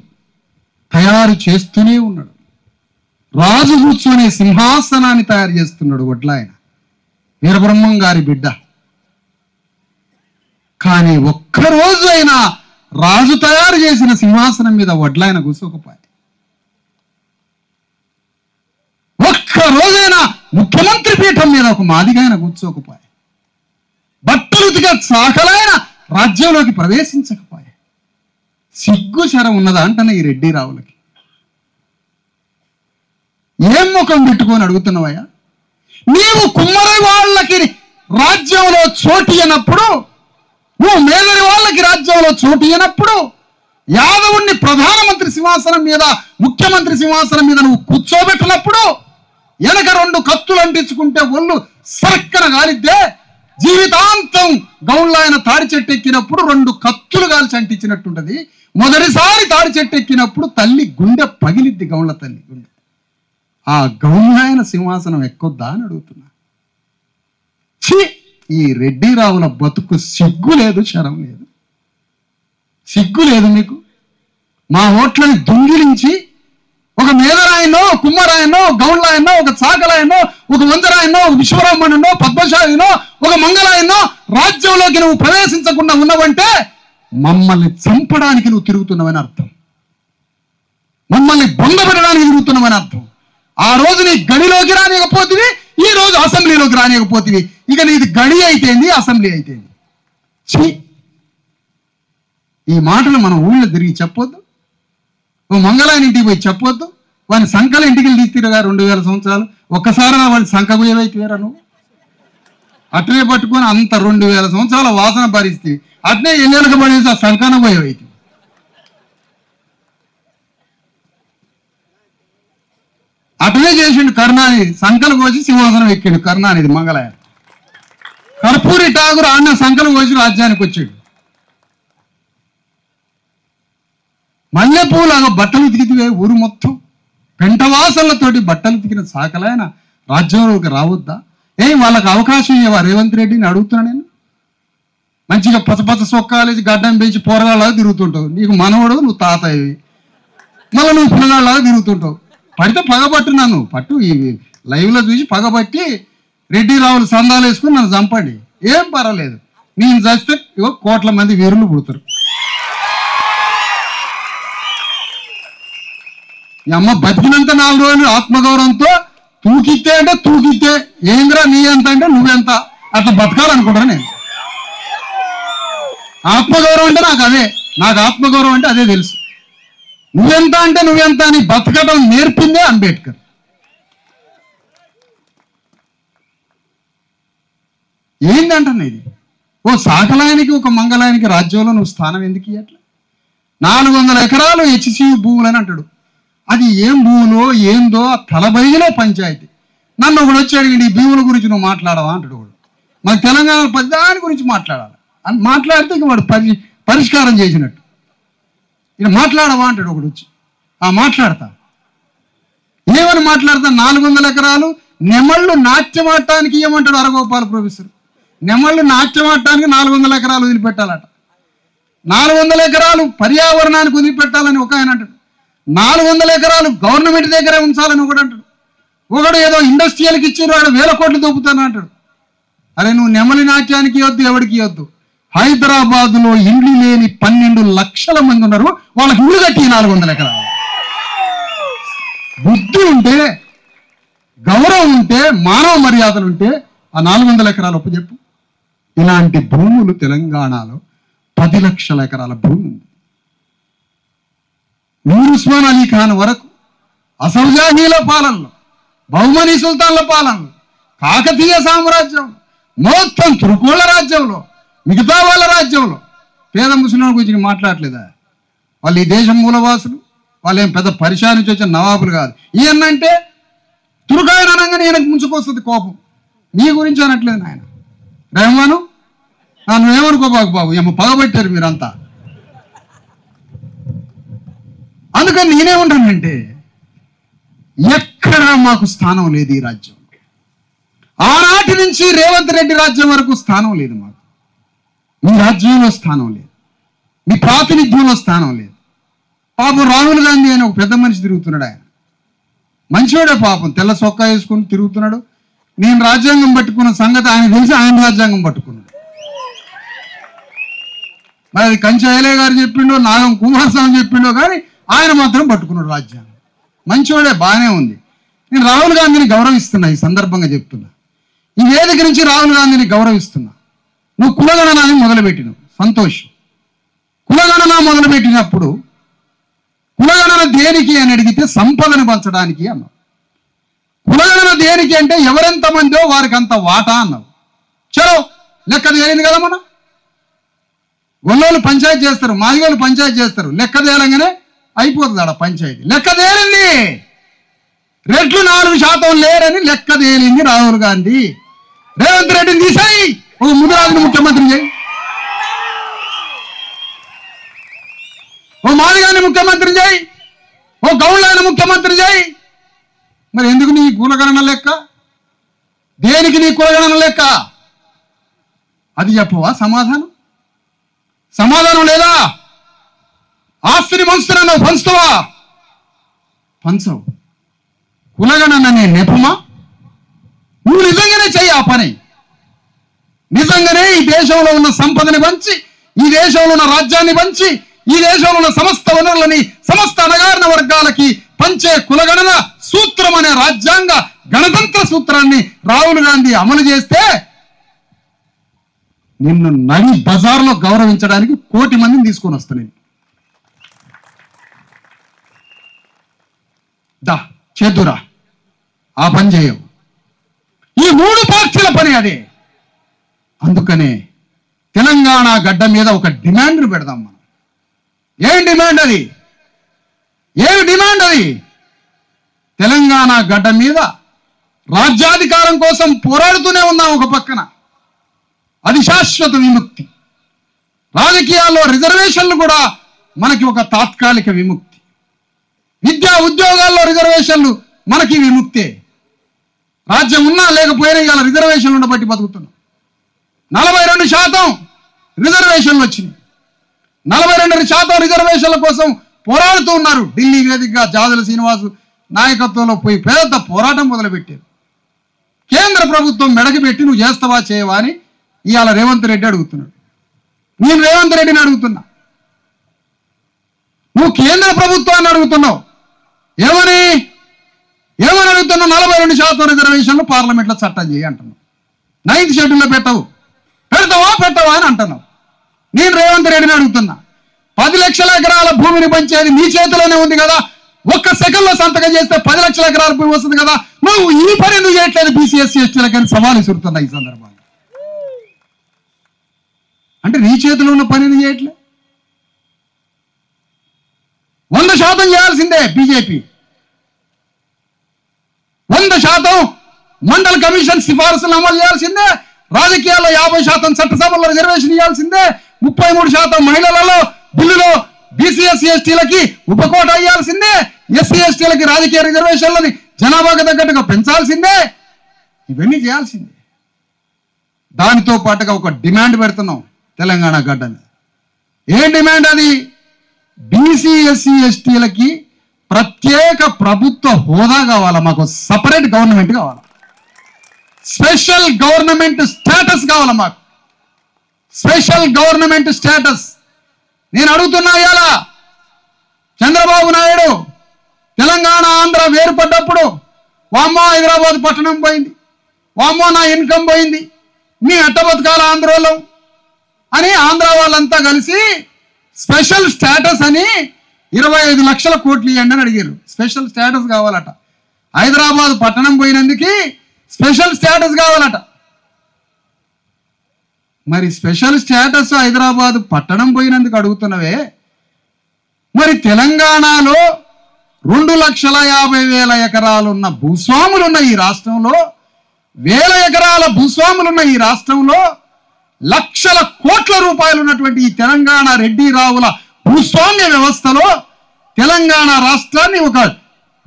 తయారు చేస్తూనే ఉన్నాడు. రాజు కూర్చొని సింహాసనాన్ని తయారు చేస్తున్నాడు వడ్లాయన, వీరబ్రహ్మం గారి బిడ్డ. కానీ ఒక్కరోజు అయినా రాజు తయారు చేసిన సింహాసనం మీద వడ్లాయన కూర్చోకపోయి, ఒక్కరోజైనా ముఖ్యమంత్రి పీఠం మీద ఒక మాదిగైన కూర్చోకపోయి, బట్టలు ఉతికే చాకలైన రాజ్యంలోకి ప్రవేశించకపోయి. సిగ్గు శరం ఉన్నదా అంటనే ఈ రెడ్డి రావులకి. ఏం ముఖం పెట్టుకొని అడుగుతున్నావయ్యా? నీవు కుమ్మరి వాళ్ళకి రాజ్యంలో చోటు అయినప్పుడు, నువ్వు మేదరి వాళ్ళకి రాజ్యంలో చోటు అయినప్పుడు, యాదవుణ్ణి ప్రధానమంత్రి సింహాసనం మీద, ముఖ్యమంత్రి సింహాసనం మీద నువ్వు కూర్చోబెట్టినప్పుడు, వెనక 2 కత్తులు అంటించుకుంటే ఒళ్ళు సరక్కన గాలిద్దే, జీవితాంతం గౌళ్ళాయన తాడి చెట్టు ఎక్కినప్పుడు 2 కత్తులు గాల్చి అంటించినట్టుంటది. మొదటిసారి తాడి చెట్టు ఎక్కినప్పుడు తల్లి గుండె పగిలిద్ది, గౌళ్ళ తల్లి గుండె. ఆ గౌళ్ళాయన సింహాసనం ఎక్కొద్దా అని అడుగుతున్నా. ఈ రెడ్డి రావుల బతుకు సిగ్గు లేదు, శరం లేదు. సిగ్గు లేదు మీకు? మా ఓట్లని దొంగిలించి ఒక మేదరాయనో, కుమ్మరాయనో, గౌళ్ళాయనో, ఒక చాకలాయనో, ఒక వంజరాయనో, ఒక విశ్వబ్రాహ్మణునో, పద్మశాలినో, ఒక మంగళాయనో రాజ్యంలోకి నువ్వు ప్రవేశించకుండా ఉన్నవంటే మమ్మల్ని చంపడానికి నువ్వు తిరుగుతున్నావని అర్థం, మమ్మల్ని బొందపెట్టడానికి తిరుగుతున్నావని అర్థం. ఆ రోజు నీ గడిలోకి రానియకపోతివి, ఈ రోజు అసెంబ్లీలోకి రానియకపోతివి. ఇక నీది గడి అయితేంది, అసెంబ్లీ అయితేంది. ఈ మాటలు మనం ఊళ్ళో తిరిగి చెప్పొద్దు, ఓ మంగళాయన ఇంటికి పోయి చెప్పొద్దు. వాని సంకల ఇంటికి తీసిరుగా 2000 సంవత్సరాలు. ఒక్కసారి వాడి సంఖ పోయేవైతేరా నువ్వు? అట్నే పట్టుకొని అంత 2000 సంవత్సరాల వాసన భరిస్తే అట్నే ఎన్నేళ్ళకి పడేసి ఆ సంఖాన పోయేవైతే. అట్లే చేసిండు కరుణానిధి, సంకలు కోసి సింహాసనం ఎక్కిండు కరుణానిధి మంగళాయ. కర్పూరి ఠాగూర్ అన్న సంకలు కోసి రాజ్యానికి వచ్చాడు. మల్లెపూలాగా బట్టలు ఉతికితే ఊరు మొత్తం పెంటవాసనలతోటి బట్టలు ఉతికిన సాకలైన రాజ్యంలోకి రావద్దా? వాళ్ళకి అవకాశం ఇవ్వ రేవంత్ రెడ్డిని అడుగుతున్నా నేను. మంచిగా పచ్చపచ్చ సొక్కాలేసి గడ్డం పెంచి పోరగాళ్ళలాగా తిరుగుతుంటావు. నీకు మనవడు, నువ్వు తాతయ్యవి, మళ్ళీ నువ్వు పిల్లగాళ్ళలాగా తిరుగుతుంటావు. పడితే పగబట్టు, నన్ను పట్టు, ఈ లైవ్లో చూసి పగబట్టి రెడ్డి రావులు సందాలు వేసుకుని నన్ను చంపండి, ఏం పర్వాలేదు. నేను చస్తే ఇగో కోట్ల మంది వీరులు పుడతారు. ఈ అమ్మ బతికినంత 4 రోజులు ఆత్మగౌరవంతో తూకితే అంటే తూకితే, ఏంద్రా నీ ఎంత అంటే నువ్వెంత, అట్లా బతకాలనుకుంటాను నేను. ఆత్మగౌరవం అంటే నాకు అదే, నాకు ఆత్మగౌరవం అంటే అదే తెలుసు. నువ్వెంత అంటే నువ్వెంత అని బతకడం నేర్పిందే అంబేద్కర్. ఏంటంటున్నా ఇది? ఓ సాకలాయనికి, ఒక మంగళాయనికి రాజ్యంలో నువ్వు స్థానం ఎందుకు ఇవ్వట్లే? 400 ఎకరాలు హెచ్సియు భూములని అంటాడు. అది ఏం భూములో ఏందో తలబైలో పంచాయతీ. నన్ను ఒకడు వచ్చి అడిగింది, ఈ భూముల గురించి నువ్వు మాట్లాడవా అంటాడు ఒకడు. మాకు తెలంగాణ దాని గురించి మాట్లాడాలి అని మాట్లాడితే ఇక వాడు పరిష్కారం చేసినట్టు. ఇక మాట్లాడవా అంటాడు ఒకడు వచ్చి. మాట్లాడతా, ఏమని మాట్లాడతా? 400 ఎకరాలు నెమళ్ళు నాట్యం ఆడటానికి ఇవ్వమంటాడు అరగోపాల ప్రొఫెసర్. నెమళ్ళు నాట్యం ఆడటానికి 400 ఎకరాలు వదిలిపెట్టాలట. 400 ఎకరాలు పర్యావరణానికి వదిలిపెట్టాలని ఒక ఆయన అంటాడు. 400 ఎకరాలు గవర్నమెంట్ దగ్గరే ఉంచాలని ఒకడు అంటాడు. ఒకడు ఏదో ఇండస్ట్రియల్కి ఇచ్చారు, వాడు 1000 కోట్లు దొబ్బుతాను అంటాడు. అరే నువ్వు నెమలి నాట్యానికి ఇవ్వద్దు, ఎవరికి ఇవ్వద్దు. హైదరాబాదులో ఇండ్లు లేని 12 లక్షల మంది ఉన్నారు, వాళ్ళకి ఇల్లు కట్టి 400 ఎకరాలు. బుద్ధి ఉంటే, గౌరవం ఉంటే, మానవ మర్యాదలు ఉంటే ఆ 400 ఎకరాలు ఒప్పచెప్పు. ఇలాంటి భూములు తెలంగాణలో 10 లక్షల ఎకరాల భూమి ఉంది. మీర్ ఉస్మాన్ అలీ ఖాన్ వరకు అసౌజాహీల పాలనలో, బహుమనీ సుల్తాన్ల పాలనలో, కాకతీయ సామ్రాజ్యం, మొత్తం తురుకోళ్ల రాజ్యంలో, మిగతా వాళ్ళ రాజ్యంలో పేద ముస్లింల గురించి మాట్లాడలేదా? వాళ్ళు ఈ దేశం మూలవాసులు, వాళ్ళు ఏం పెద్ద పరిచయం నుంచి వచ్చిన నవాబులు కాదు. ఈయనంటే తురుకాయన అనగానే ఈయనకు ముంచుకొస్తుంది కోపం. నీ గురించి అనట్లేదు నాయన. రెహమాను నువ్వేమనుకో బాబు ఏమో పగబట్టారు మీరంతా. అందుకని నేనేమంటానంటే ఎక్కడ మాకు స్థానం లేదు ఈ రాజ్యం. ఆనాటి నుంచి రేవంత్ రెడ్డి రాజ్యం వరకు స్థానం లేదు మాకు. మీ రాజ్యంలో స్థానం లేదు, మీ ప్రాతినిధ్యంలో స్థానం లేదు. పాపం రాహుల్ గాంధీ అని ఒక పెద్ద మనిషి తిరుగుతున్నాడు. ఆయన మంచివాడే పాపం, తెల్ల సొక్కా వేసుకుని తిరుగుతున్నాడు. నేను రాజ్యాంగం పట్టుకున్న సంగతి ఆయన తెలిసి ఆయన రాజ్యాంగం పట్టుకున్నాడు. మరి అది కంచైలే గారు చెప్పిండో నాగం కుమారస్వామి చెప్పిండో కానీ ఆయన మాత్రం పట్టుకున్నాడు రాజ్యాంగం. మంచివాడే, బాగానే ఉంది. నేను రాహుల్ గాంధీని గౌరవిస్తున్నా, ఈ సందర్భంగా చెప్తున్నా. ఈ వేదిక నుంచి రాహుల్ గాంధీని గౌరవిస్తున్నా. నువ్వు కులగణనాన్ని మొదలుపెట్టినావు, సంతోషం. కులగణన మొదలుపెట్టినప్పుడు కులగణన దేనికి అని అడిగితే సంపదను పంచడానికి అన్నావు. కులగణన దేనికి అంటే ఎవరెంతమందో వారికి అంత వాటా అన్నావు. చలో లెక్క తేలింది కదా. మన గొల్లోళ్ళు పంచాయతీ చేస్తారు, మాదిగోళ్ళు పంచాయతీ చేస్తారు. లెక్క తేలంగానే అయిపోతుంది ఆడ పంచాయతీ. లెక్క తేలింది, రెడ్లు 4% లేరని లెక్క తేలింది రాహుల్ గాంధీ. రేవంత్ రెడ్డిని తీసాయి, ఒక ముదిరాజుని ముఖ్యమంత్రి చేయి, ఓ మాదిగాని ముఖ్యమంత్రి చేయి, ఓ గౌళ్ళని ముఖ్యమంత్రి చేయి. మరి ఎందుకు నీ కులగణన లెక్క? దేనికి నీ కులగణన లెక్క? అది చెప్పవా? సమాధానం లేదా? ఆస్తిని పంచుతున్నావు, పంచుతావా? పంచవు. కులగణననే నెపమా? నువ్వు నిజంగానే చెయ్యి ఆ పని. నిజంగానే ఈ దేశంలో ఉన్న సంపదని పంచి, ఈ దేశంలో ఉన్న రాజ్యాన్ని పంచి, ఈ దేశంలో ఉన్న సమస్త వనరులని సమస్త అణగారిన వర్గాలకి పంచే కులగణన సూత్రం అనే రాజ్యాంగ గణతంత్ర సూత్రాన్ని రాహుల్ గాంధీ అమలు చేస్తే నిన్ను నడి బజార్లో గౌరవించడానికి 1 కోటి మందిని తీసుకొని వస్తాను. దా చేతురా, ఆ పని చేయవు. ఈ 3 పార్టీల పని అదే. అందుకనే తెలంగాణ గడ్డ మీద ఒక డిమాండ్ను పెడదాం మనం. ఏమి డిమాండ్ అది? తెలంగాణ గడ్డ మీద రాజ్యాధికారం కోసం పోరాడుతూనే ఉన్నాం ఒక పక్కన. అది శాశ్వత విముక్తి. రాజకీయాల్లో రిజర్వేషన్లు కూడా మనకి ఒక తాత్కాలిక విముక్తి. విద్యా ఉద్యోగాల్లో రిజర్వేషన్లు మనకి విముక్తే. రాజ్యం ఉన్నా లేకపోయినా ఇవాళ రిజర్వేషన్లను బట్టి బతుకుతున్నాం. 42% రిజర్వేషన్లు వచ్చినాయి. 42% రిజర్వేషన్ల కోసం పోరాడుతూ ఉన్నారు. ఢిల్లీ వేదికగా జాదుల శ్రీనివాసు నాయకత్వంలో పోయి పెద్ద పోరాటం మొదలుపెట్టారు. కేంద్ర ప్రభుత్వం మెడకి పెట్టి నువ్వు చేస్తావా చేయవా అని ఇవాళ రేవంత్ రెడ్డి అడుగుతున్నాడు. నేను రేవంత్ రెడ్డిని అడుగుతున్నా, నువ్వు కేంద్ర ప్రభుత్వాన్ని అడుగుతున్నావు. ఏమని అడుగుతున్నావు? 42% రిజర్వేషన్లు పార్లమెంట్లో చట్టం చేయి అంటున్నావు. 9th షెడ్యూల్లో పెడతావా అని అంటున్నావు. నేను రేవంత్ రెడ్డిని అడుగుతున్నా, 10 లక్షల ఎకరాల భూమిని పంచేది మీ చేతిలోనే ఉంది కదా. 1 సెకండ్లో సంతకం చేస్తే 10 లక్షల ఎకరాల భూమి వస్తుంది కదా. నువ్వు ఈ పని ఎందుకు చేయట్లేదు బీసీ ఎస్సీ ఎస్టీలకు అని సవాలు విసురుతున్నా ఈ సందర్భంగా. అంటే నీ చేతిలో ఉన్న పని ఎందుకు చేయట్లేదు? 100% చేయాల్సిందే బీజేపీ. 100% మండల్ కమిషన్ సిఫారసులు అమలు చేయాల్సిందే. రాజకీయాల్లో 50% చట్టసభల్లో రిజర్వేషన్ ఇవ్వాల్సిందే. 33% మహిళలలో బిల్లులో బీసీ ఎస్సీ ఎస్టీలకి ఉపకోట ఇవ్వాల్సిందే. ఎస్సీ ఎస్టీలకి రాజకీయ రిజర్వేషన్లని జనాభాకు తగ్గట్టుగా పెంచాల్సిందే. ఇవన్నీ చేయాల్సిందే. దానితో పాటుగా ఒక డిమాండ్ పెడుతున్నాం తెలంగాణ గడ్డ మీద. ఏం డిమాండ్ అది? బీసీ ఎస్సీ ఎస్టీలకి ప్రత్యేక ప్రభుత్వ హోదా కావాలా, మాకు సపరేట్ గవర్నమెంట్ కావాలా, స్పెషల్ గవర్నమెంట్ స్టేటస్ కావాలా, మాకు స్పెషల్ గవర్నమెంట్ స్టేటస్. నేను అడుగుతున్నా, ఇవాళ చంద్రబాబు నాయుడు తెలంగాణ ఆంధ్ర వేరుపడ్డప్పుడు వామ్మో హైదరాబాద్ పట్టణం పోయింది, వామ్మో నా ఇన్కమ్ పోయింది, మీ అట్ట బతకాల ఆంధ్రలో అని ఆంధ్ర వాళ్ళంతా కలిసి స్పెషల్ స్టేటస్ అని 25 లక్షల కోట్లు ఇవ్వండి అని అడిగారు. స్పెషల్ స్టేటస్ కావాలట. హైదరాబాద్ పట్టణం పోయినందుకు స్పెషల్ స్టేటస్ కావాలట. మరి స్పెషల్ స్టేటస్ హైదరాబాద్ పట్టణం పోయినందుకు అడుగుతున్నవే, మరి తెలంగాణలో 2,50,000 ఎకరాలున్న భూస్వాములున్న ఈ రాష్ట్రంలో, వేల ఎకరాల భూస్వాములున్న ఈ రాష్ట్రంలో, లక్షల కోట్ల రూపాయలు ఉన్నటువంటి ఈ తెలంగాణ రెడ్డి రావుల భూస్వామ్య వ్యవస్థలో తెలంగాణ రాష్ట్రాన్ని ఒక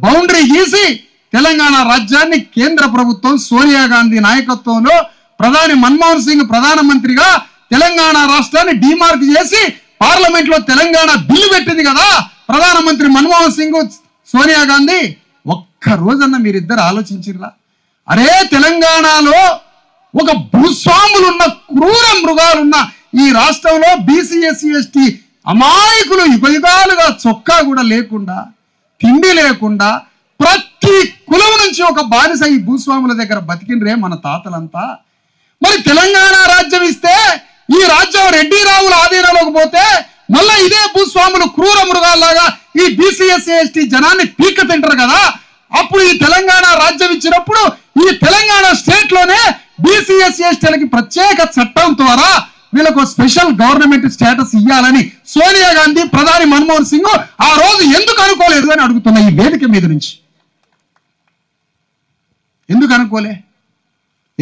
బౌండరీ గీసి తెలంగాణ రాజ్యాన్ని కేంద్ర ప్రభుత్వం సోనియా గాంధీ నాయకత్వంలో ప్రధాని మన్మోహన్ సింగ్ ప్రధానమంత్రిగా తెలంగాణ రాష్ట్రాన్ని డిమార్క్ చేసి పార్లమెంట్లో తెలంగాణ బిల్లు పెట్టింది కదా ప్రధానమంత్రి మన్మోహన్ సింగ్, సోనియా గాంధీ. ఒక్క రోజన్న మీరిద్దరు ఆలోచించిర్రా? అరే తెలంగాణలో ఒక భూస్వాములున్న క్రూర మృగాలున్న ఈ రాష్ట్రంలో బీసీ ఎస్సీ ఎస్టీ అమాయకులు యుగయుగాలుగా చొక్కా కూడా లేకుండా, తిండి లేకుండా, ప్రతి కులం నుంచి ఒక బానిస ఈ భూస్వాముల దగ్గర బతికినరే మన తాతలంతా. మరి తెలంగాణ రాజ్యం ఇస్తే ఈ రాజ్యం రెడ్డి రావుల ఆధీనంలోకి పోతే మళ్ళీ ఇదే భూస్వాములు క్రూర మృగాల్లాగా ఈ బీసీ ఎస్సీ ఎస్టీ జనాన్ని పీక్క తింటారు కదా. అప్పుడు ఈ తెలంగాణ రాజ్యం ఇచ్చినప్పుడు ఈ తెలంగాణ స్టేట్ లోనే బీసీ ఎస్సీ ఎస్టీలకి ప్రత్యేక చట్టం ద్వారా వీళ్ళకు స్పెషల్ గవర్నమెంట్ స్టేటస్ ఇవ్వాలని సోనియా గాంధీ, ప్రధాని మన్మోహన్ సింగ్ ఆ రోజు ఎందుకు అనుకోలేదు అని అడుగుతున్నా ఈ వేదిక మీద నుంచి. ఎందుకు అనుకోలే?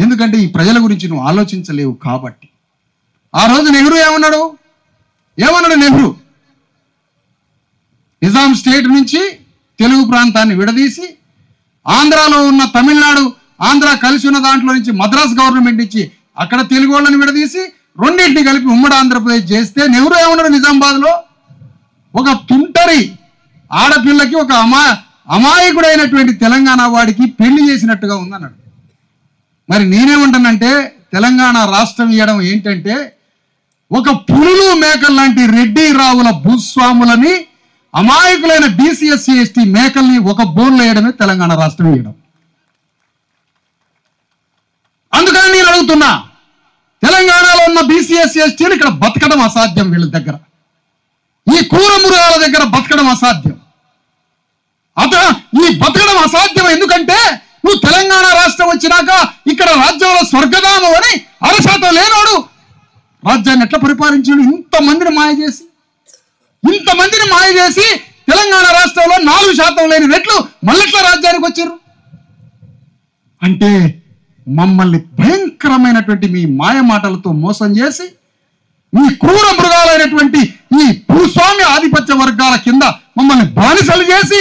ఎందుకంటే ఈ ప్రజల గురించి నువ్వు ఆలోచించలేవు కాబట్టి. ఆ రోజు నెహ్రూ ఏమన్నాడు? నెహ్రూ నిజాం స్టేట్ నుంచి తెలుగు ప్రాంతాన్ని విడదీసి ఆంధ్రాలో ఉన్న తమిళనాడు, ఆంధ్ర కలిసి ఉన్న దాంట్లో నుంచి మద్రాస్ గవర్నమెంట్ ఇచ్చి అక్కడ తెలుగు వాళ్ళని విడదీసి రెండింటిని కలిపి ఉమ్మడి ఆంధ్రప్రదేశ్ చేస్తే నెహ్రూ ఏమన్నాడు? నిజామాబాద్లో ఒక తుంటరి ఆడపిల్లకి ఒక అమాయకుడైనటువంటి తెలంగాణ వాడికి పెళ్లి చేసినట్టుగా ఉందన్నాడు. మరి నేనేమంటానంటే తెలంగాణ రాష్ట్రం ఇవ్వడం ఏంటంటే ఒక పులులు మేకలు లాంటి రెడ్డి రావుల భూస్వాములని, అమాయకులైన బీసీ ఎస్సీ ఎస్టీ మేకల్ని ఒక బోన్లో వేయడమే తెలంగాణ రాష్ట్రం ఇవ్వడం. అందుకని నేను అడుగుతున్నా, తెలంగాణలో ఉన్న బీసీ ఎస్సీ ఎస్టీలు ఇక్కడ బతకడం అసాధ్యం. వీళ్ళ దగ్గర ఈ క్రూర మృగాల దగ్గర బతకడం అసాధ్యం. ఈ బతకడం అసాధ్యం ఎందుకంటే నువ్వు తెలంగాణ రాష్ట్రం వచ్చినాక ఇక్కడ రాజ్యంలో స్వర్గధామం అని అరశాతం లేనోడు రాజ్యాన్ని ఎట్లా పరిపాలించాడు? ఇంతమందిని మాయ చేసి తెలంగాణ రాష్ట్రంలో 4% లేని రెట్లు మళ్ళెట్లా రాజ్యానికి వచ్చారు అంటే మమ్మల్ని భయంకరమైనటువంటి మీ మాయ మాటలతో మోసం చేసి మీ క్రూర మృగాలైనటువంటి ఈ భూస్వామ్య ఆధిపత్య వర్గాల కింద మమ్మల్ని బానిసలు చేసి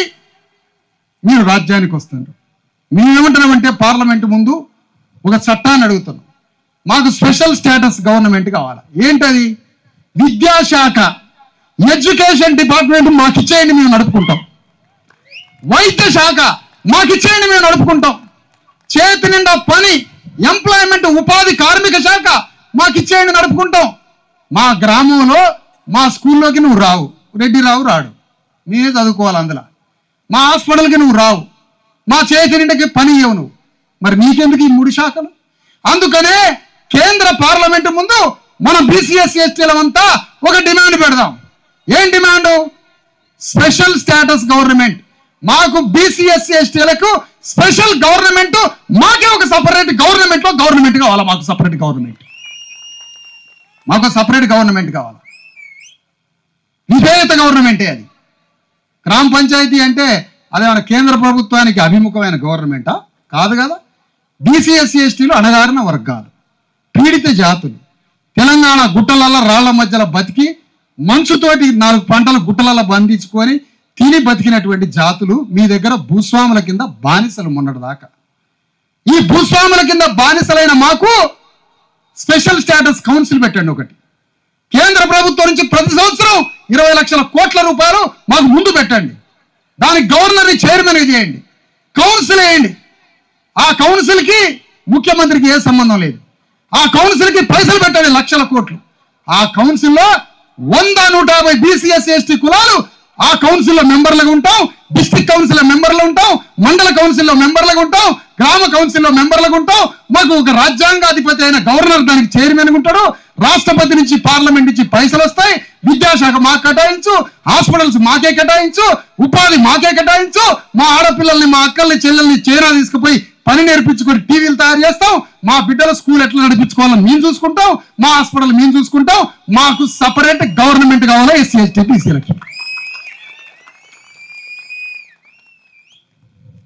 మీరు రాజ్యానికి వస్తున్నారు. మేమేమంటున్నామంటే పార్లమెంట్ ముందు ఒక చట్టాన్ని అడుగుతున్నాం. మాకు స్పెషల్ స్టేటస్ గవర్నమెంట్ కావాలి. ఏంటది? విద్యాశాఖ, ఎడ్యుకేషన్ డిపార్ట్మెంట్ మాకు ఇచ్చేయండి, మేము నడుపుకుంటాం. వైద్య శాఖ మాకు ఇచ్చేయండి, మేము నడుపుకుంటాం. చేతి నిండా పని, ఎంప్లాయ్మెంట్, ఉపాధి, కార్మిక శాఖ మాకు ఇచ్చేయండి, నడుపుకుంటాం. మా గ్రామంలో మా స్కూల్లోకి నువ్వు రావు, రెడ్డి రావు రాడు, నేనే చదువుకోవాలి. అందులో మా హాస్పిటల్కి నువ్వు రావు, మా చేతి నిండకి పని ఇవ్వవు నువ్వు. మరి నీకెందుకు ఈ 3 శాఖలు? అందుకనే కేంద్ర పార్లమెంటు ముందు మనం బీసీ ఎస్సీ ఎస్టీలమంతా ఒక డిమాండ్ పెడదాం. ఏం డిమాండ్? Special status government. మాకు బీసీ ఎస్సీ ఎస్టీలకు స్పెషల్ గవర్నమెంట్, మాకే ఒక సపరేట్ గవర్నమెంట్ కావాలా. మాకు సపరేట్ గవర్నమెంట్ కావాలి. విధేయత గవర్నమెంటే అది. గ్రామ పంచాయతీ అంటే అదేమన్నా కేంద్ర ప్రభుత్వానికి అభిముఖమైన గవర్నమెంటా? కాదు కదా. బీసీ ఎస్సీ ఎస్టీలు అణగారిన వర్గాలు, పీడిత జాతులు, తెలంగాణ గుట్టలల్ల రాళ్ల మధ్యలో బతికి మంచుతోటి 4 పంటల గుట్టలలో బంధించుకొని తిని బతికినటువంటి జాతులు మీ దగ్గర భూస్వాముల కింద బానిసలు మొన్నటి దాకా. ఈ భూస్వాముల కింద బానిసలైన మాకు స్పెషల్ స్టేటస్ కౌన్సిల్ పెట్టండి ఒకటి. కేంద్ర ప్రభుత్వం నుంచి ప్రతి సంవత్సరం 20 లక్షల కోట్ల రూపాయలు మాకు ముందు పెట్టండి. దానికి గవర్నర్ని చైర్మన్ చేయండి, కౌన్సిల్ వేయండి. ఆ కౌన్సిల్కి ముఖ్యమంత్రికి ఏ సంబంధం లేదు. ఆ కౌన్సిల్కి పైసలు పెట్టండి, లక్షల కోట్లు. ఆ కౌన్సిల్లో 100-150 బీసీ ఎస్సీ ఎస్టీ కులాలు ఆ కౌన్సిల్లో మెంబర్లుగా ఉంటాం. డిస్ట్రిక్ట్ కౌన్సిల్లో మెంబర్లు ఉంటాం, మండల కౌన్సిల్లో మెంబర్లుగా ఉంటాం, గ్రామ కౌన్సిల్లో మెంబర్లుగా ఉంటాం. మాకు ఒక రాజ్యాంగాధిపతి అయిన గవర్నర్ దానికి చైర్మన్ ఉంటాడు. రాష్ట్రపతి నుంచి, పార్లమెంట్ నుంచి పైసలు వస్తాయి. విద్యాశాఖ మాకు కేటాయించు, హాస్పిటల్స్ మాకే కేటాయించు, ఉపాధి మాకే కేటాయించు. మా ఆడపిల్లల్ని, మా అక్కల్ని, చెల్లెల్ని చైనా తీసుకుపోయి పని నేర్పించుకొని టీవీలు తయారు చేస్తాం. మా బిడ్డల స్కూల్ ఎట్లా నడిపించుకోవాలని మేము చూసుకుంటాం, మా హాస్పిటల్ మేము చూసుకుంటాం. మాకు సపరేట్ గవర్నమెంట్ కావాలా ఎస్సీ ఎస్టీ బీసీలకి.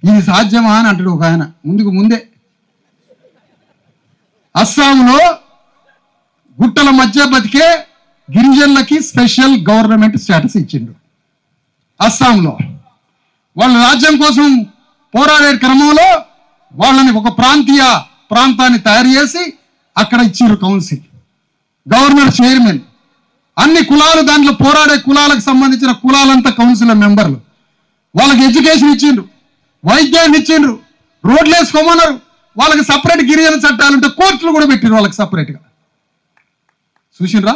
ఇది సాధ్యమా అని అంటాడు ఒక ఆయన ముందే. అస్సాంలో గుట్టల మధ్య బతికే గిరిజనులకి స్పెషల్ గవర్నమెంట్ స్టేటస్ ఇచ్చిండు. అస్సాంలో వాళ్ళ రాజ్యం కోసం పోరాడే క్రమంలో వాళ్ళని ఒక ప్రాంతాన్ని తయారు చేసి అక్కడ ఇచ్చిండ్రు కౌన్సిల్, గవర్నర్ చైర్మన్, అన్ని కులాలు, దాంట్లో పోరాడే కులాలకు సంబంధించిన కులాలంతా కౌన్సిల్ మెంబర్లు. వాళ్ళకి ఎడ్యుకేషన్ ఇచ్చిండ్రు, వైద్యాన్ని ఇచ్చిండ్రు, రోడ్లు వేసుకోమన్నారు. వాళ్ళకి సపరేట్ గిరిజన చట్టాలు ఉంటే కోర్టులు కూడా పెట్టిండ్రు వాళ్ళకి సపరేట్గా. చూసిండ్రా?